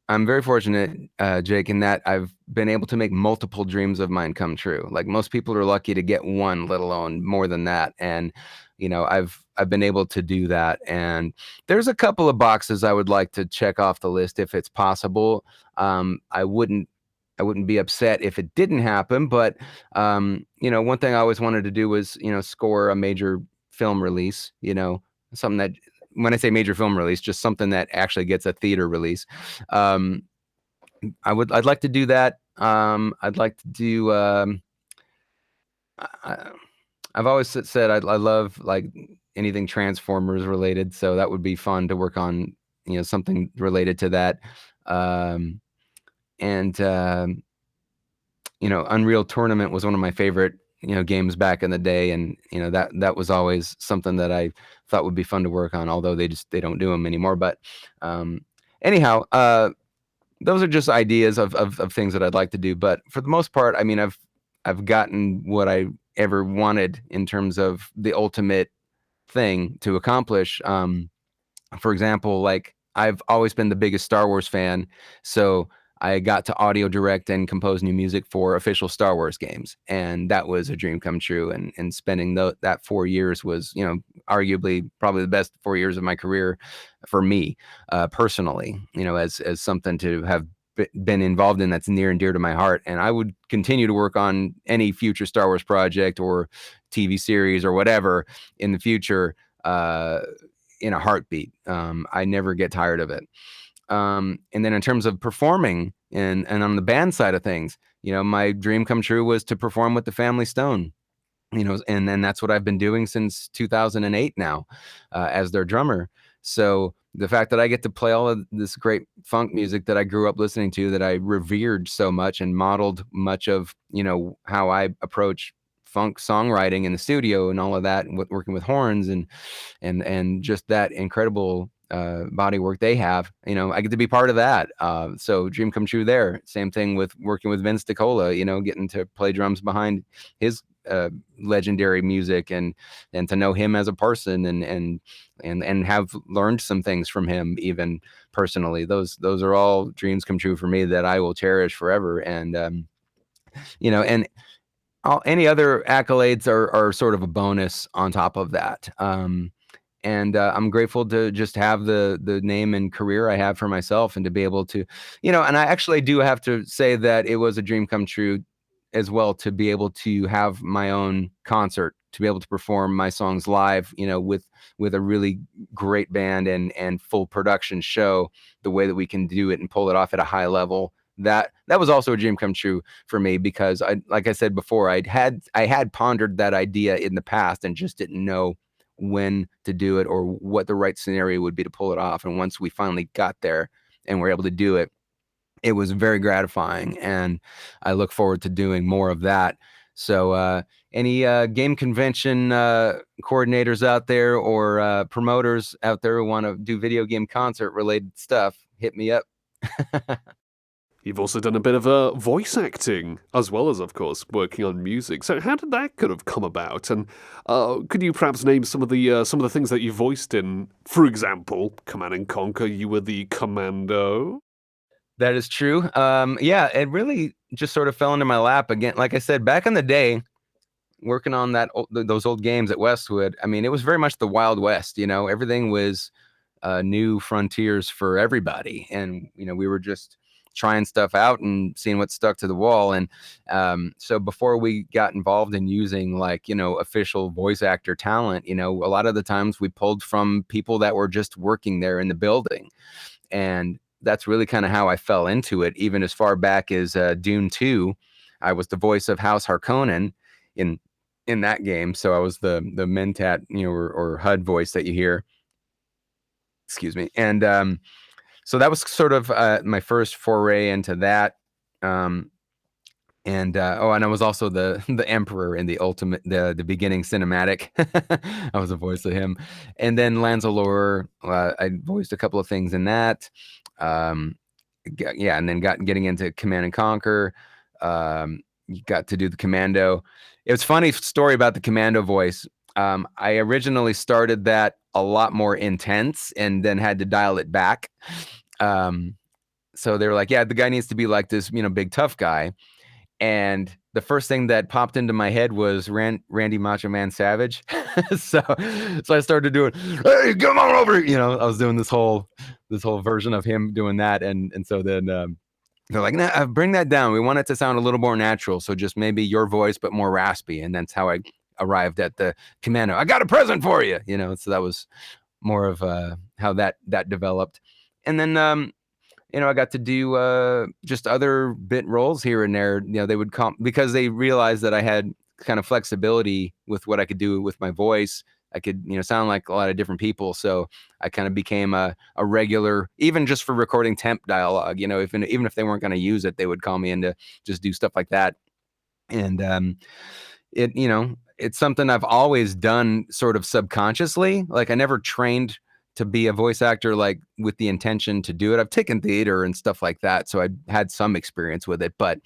Jake, in that I've been able to make multiple dreams of mine come true. Like most people are lucky to get one, let alone more than that. And I've been able to do that. And there's a couple of boxes I would like to check off the list if it's possible. I wouldn't be upset if it didn't happen. But one thing I always wanted to do was score a major film release. Something that, when I say major film release, just something that actually gets a theater release. Um, I'd like to do that. I'd like to do. I, I've always said I love like anything Transformers related, so that would be fun to work on. Something related to that. Um, and Unreal Tournament was one of my favorite games back in the day, and that was always something that I thought would be fun to work on. Although they don't do them anymore. But um, anyhow, those are just ideas of things that I'd like to do. But for the most part, I mean, I've gotten what I ever wanted in terms of the ultimate thing to accomplish. For example, like I've always been the biggest Star Wars fan, so I got to audio direct and compose new music for official Star Wars games, and that was a dream come true. And spending that 4 years was, arguably probably the best 4 years of my career for me, personally. As something to have been involved in that's near and dear to my heart, and I would continue to work on any future Star Wars project or TV series or whatever in the future. In a heartbeat. I never get tired of it. And then in terms of performing and on the band side of things, my dream come true was to perform with the Family Stone. And then that's what I've been doing since 2008 now, as their drummer. So the fact that I get to play all of this great funk music that I grew up listening to, that I revered so much and modeled much of, how I approach funk songwriting in the studio and all of that, and working with horns and just that incredible body work they have. I get to be part of that. So dream come true there. Same thing with working with Vince DiCola, getting to play drums behind his legendary music and to know him as a person and have learned some things from him, even personally. Those are all dreams come true for me that I will cherish forever. And and any other accolades are sort of a bonus on top of that. And I'm grateful to just have the name and career I have for myself, and to be able to, and I actually do have to say that it was a dream come true as well, to be able to have my own concert, to be able to perform my songs live, with a really great band and full production show, the way that we can do it and pull it off at a high level. That was also a dream come true for me, because like I said before, I had pondered that idea in the past and just didn't know when to do it or what the right scenario would be to pull it off. And once we finally got there and were able to do it, it was very gratifying, and I look forward to doing more of that. So any game convention coordinators out there, or promoters out there who want to do video game concert related stuff, hit me up. You've also done a bit of voice acting, as well as, of course, working on music. So, how did that kind of come about? And could you perhaps name some of the things that you voiced in? For example, Command and Conquer, you were the Commando. That is true. Yeah, it really just sort of fell into my lap again. Like I said, back in the day, working on those old games at Westwood, I mean, it was very much the Wild West. Everything was new frontiers for everybody, and we were just trying stuff out and seeing what stuck to the wall. And so before we got involved in using official voice actor talent, a lot of the times we pulled from people that were just working there in the building. And that's really kind of how I fell into it, even as far back as Dune 2. I was the voice of House Harkonnen in that game. So I was the Mentat, or HUD voice that you hear. Excuse me. And So that was sort of my first foray into that. And and I was also the emperor in the beginning cinematic. I was a voice of him, and then Lanzalore, I voiced a couple of things in that. Um, yeah, and then getting into Command and Conquer. You got to do the Commando. It was funny story about the Commando voice. I originally started that a lot more intense, and then had to dial it back. So they were like, "Yeah, the guy needs to be like this, big tough guy." And the first thing that popped into my head was Randy Macho Man Savage. so I started doing, "Hey, come on over." I was doing this whole version of him doing that, and so then they're like, "Nah, bring that down. We want it to sound a little more natural. So just maybe your voice, but more raspy." And that's how I arrived at the Commando. "I got a present for you." So that was more of how that developed. And then I got to do just other bit roles here and there. They would come because they realized that I had kind of flexibility with what I could do with my voice. I could, sound like a lot of different people. So I kind of became a regular, even just for recording temp dialogue. Even if they weren't going to use it, they would call me in to just do stuff like that. And it's something I've always done sort of subconsciously. Like I never trained to be a voice actor like with the intention to do it. I've taken theater and stuff like that, so I had some experience with it, but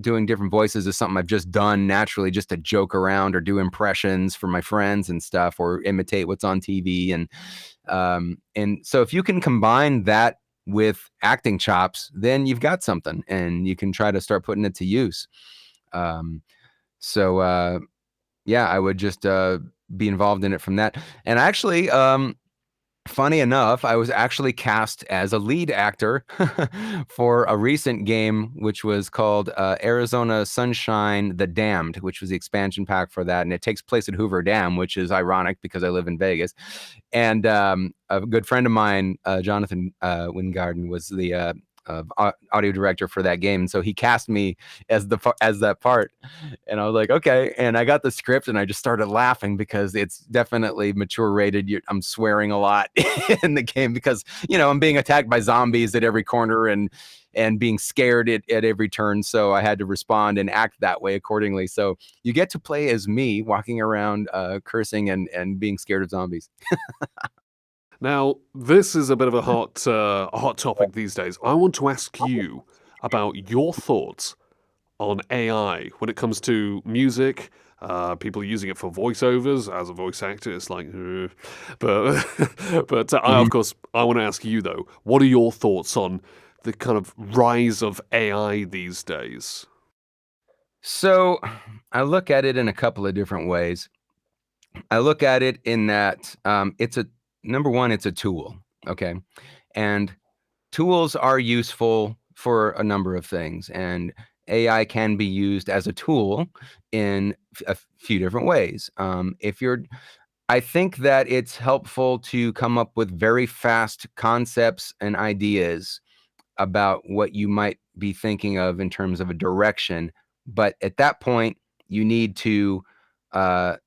doing different voices is something I've just done naturally, just to joke around or do impressions for my friends and stuff, or imitate what's on TV. And so if you can combine that with acting chops, then you've got something, and you can try to start putting it to use. So yeah, I would just be involved in it from that. And actually, funny enough, I was actually cast as a lead actor for a recent game, which was called Arizona Sunshine: The Damned, which was the expansion pack for that. And it takes place at Hoover Dam, which is ironic because I live in Vegas. And a good friend of mine, Jonathan Wingarden, was the audio director for that game. And so he cast me as that part. And I was like, okay. And I got the script and I just started laughing because it's definitely mature rated. I'm swearing a lot in the game because, I'm being attacked by zombies at every corner and being scared at every turn. So I had to respond and act that way accordingly. So you get to play as me walking around cursing and being scared of zombies. Now, this is a bit of a hot topic these days. I want to ask you about your thoughts on AI when it comes to music. People using it for voiceovers. As a voice actor, it's like, but of course, I want to ask you though. What are your thoughts on the kind of rise of AI these days? So I look at it in a couple of different ways. I look at it in that it's number one, it's a tool. Okay. And tools are useful for a number of things. And AI can be used as a tool in a few different ways. I think that it's helpful to come up with very fast concepts and ideas about what you might be thinking of in terms of a direction. But at that point, you need to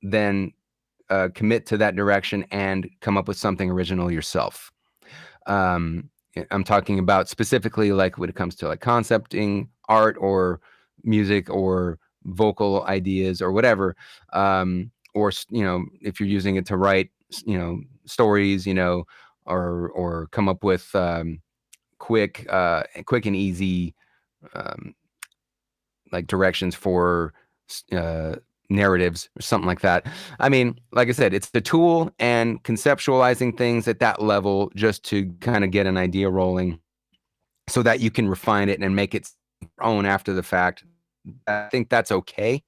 then commit to that direction and come up with something original yourself. I'm talking about specifically like when it comes to like concepting art or music or vocal ideas or whatever. Or if you're using it to write, stories, or come up with quick and easy um, like directions for uh, narratives or something like that. I mean, like I said, it's the tool and conceptualizing things at that level just to kind of get an idea rolling so that you can refine it and make it your own after the fact. I think that's okay.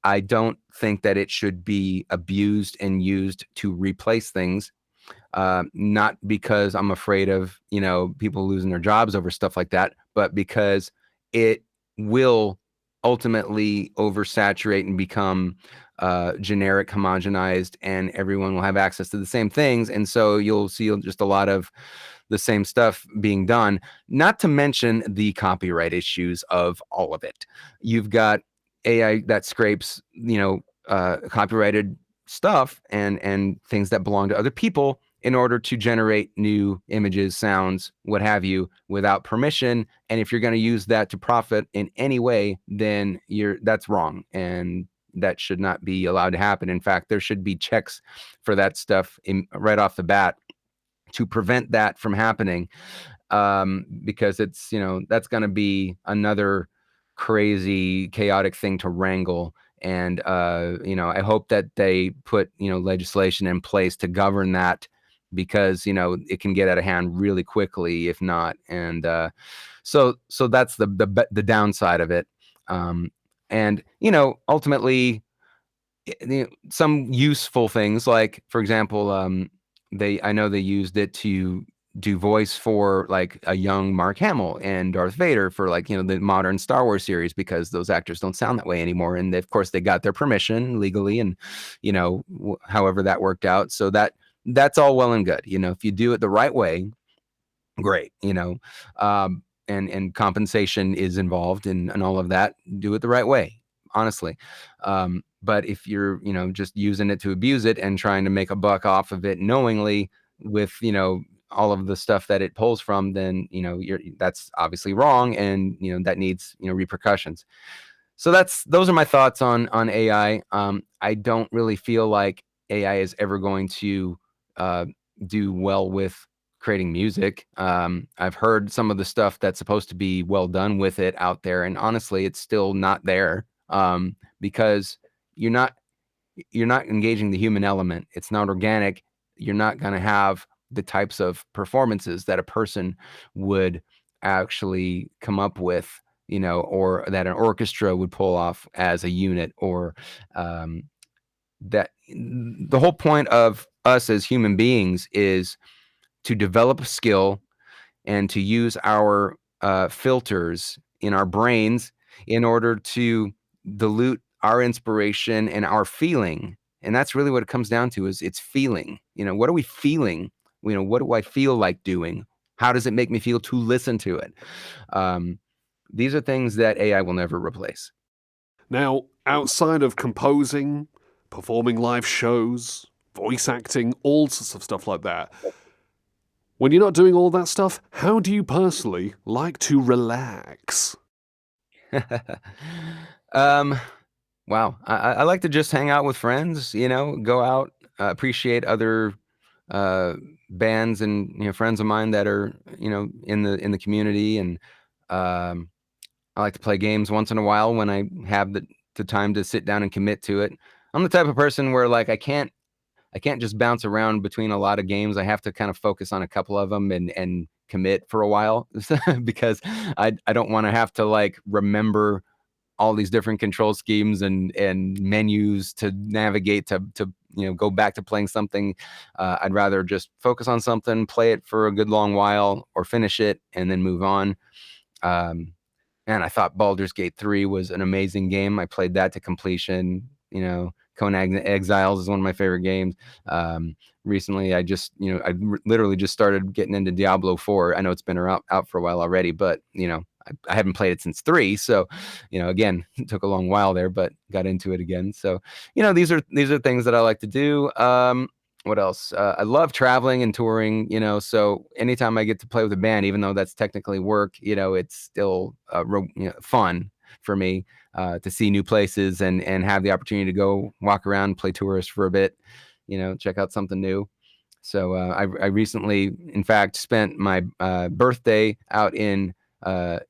I don't think that it should be abused and used to replace things. Not because I'm afraid of, people losing their jobs over stuff like that, but because it will ultimately oversaturate and become generic, homogenized, and everyone will have access to the same things. And so you'll see just a lot of the same stuff being done, not to mention the copyright issues of all of it. You've got AI that scrapes, copyrighted stuff and things that belong to other people in order to generate new images, sounds, what have you, without permission. And if you're going to use that to profit in any way, then that's wrong, and that should not be allowed to happen. In fact, there should be checks for that stuff right off the bat to prevent that from happening, because it's, that's going to be another crazy, chaotic thing to wrangle. And I hope that they put legislation in place to govern that, because it can get out of hand really quickly if not. And so that's the downside of it. And ultimately, some useful things, like, for example, I know they used it to do voice for like a young Mark Hamill and Darth Vader for like the modern Star Wars series, because those actors don't sound that way anymore, and of course they got their permission legally, and however that worked out. So that's all well and good. If you do it the right way, great. And compensation is involved and all of that. Do it the right way, honestly. But if you're just using it to abuse it and trying to make a buck off of it knowingly, with all of the stuff that it pulls from, then that's obviously wrong, and that needs repercussions. So those are my thoughts on AI. I don't really feel like AI is ever going to do well with creating music. I've heard some of the stuff that's supposed to be well done with it out there, and honestly, it's still not there, because you're not engaging the human element. It's not organic. You're not going to have the types of performances that a person would actually come up with, or that an orchestra would pull off as a unit, or that the whole point of us as human beings is to develop a skill and to use our filters in our brains in order to dilute our inspiration and our feeling. And that's really what it comes down to, is it's feeling. What are we feeling? What do I feel like doing? How does it make me feel to listen to it? These are things that AI will never replace. Now, outside of composing, performing live shows, voice acting, all sorts of stuff like that, when you're not doing all that stuff, how do you personally like to relax? Wow. I like to just hang out with friends, go out, appreciate other bands and friends of mine that are in the community, and I like to play games once in a while when I have the time to sit down and commit to it. I'm the type of person where like I can't just bounce around between a lot of games. I have to kind of focus on a couple of them and commit for a while, because I don't want to have to like remember all these different control schemes and menus to navigate to go back to playing something. I'd rather just focus on something, play it for a good long while, or finish it and then move on. And I thought Baldur's Gate 3 was an amazing game. I played that to completion. Conan Exiles is one of my favorite games. Recently, I literally just started getting into Diablo 4. I know it's been out for a while already, but I haven't played it since 3. So, again, it took a long while there, but got into it again. So, these are things that I like to do. What else? I love traveling and touring, so anytime I get to play with a band, even though that's technically work, it's still fun for me to see new places and have the opportunity to go walk around, play tourist for a bit, check out something new. So I recently, in fact, spent my birthday out in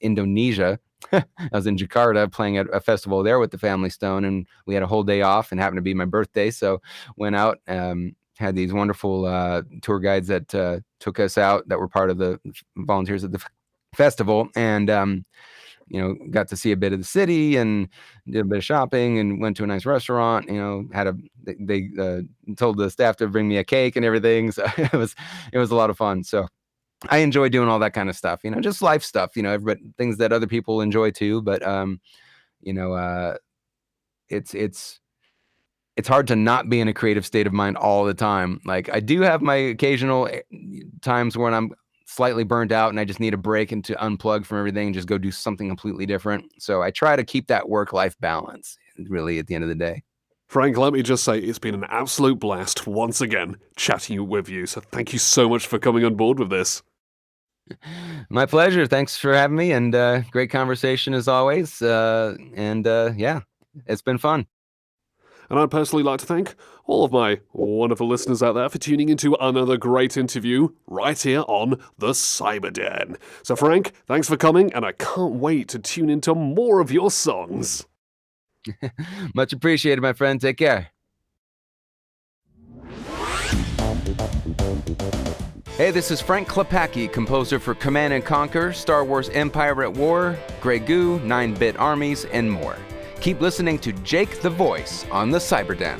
Indonesia. I was in Jakarta playing at a festival there with the Family Stone, and we had a whole day off, and happened to be my birthday. So went out, had these wonderful tour guides that took us out, that were part of the volunteers at the festival, and got to see a bit of the city and did a bit of shopping and went to a nice restaurant. They told the staff to bring me a cake and everything. So it was a lot of fun. So I enjoy doing all that kind of stuff, just life stuff, everybody, things that other people enjoy too. But it's hard to not be in a creative state of mind all the time. Like, I do have my occasional times when I'm slightly burnt out and I just need a break and to unplug from everything and just go do something completely different. So I try to keep that work-life balance, really, at the end of the day. Frank, let me just say it's been an absolute blast once again chatting with you. So thank you so much for coming on board with this. My pleasure. Thanks for having me, and great conversation as always. Yeah, it's been fun. And I'd personally like to thank all of my wonderful listeners out there for tuning into another great interview right here on the Cyberden. So Frank, thanks for coming, and I can't wait to tune into more of your songs. Much appreciated, my friend. Take care. Hey, this is Frank Klepacki, composer for Command & Conquer, Star Wars Empire at War, Grey Goo, 9-Bit Armies, and more. Keep listening to Jake the Voice on the Cyberden.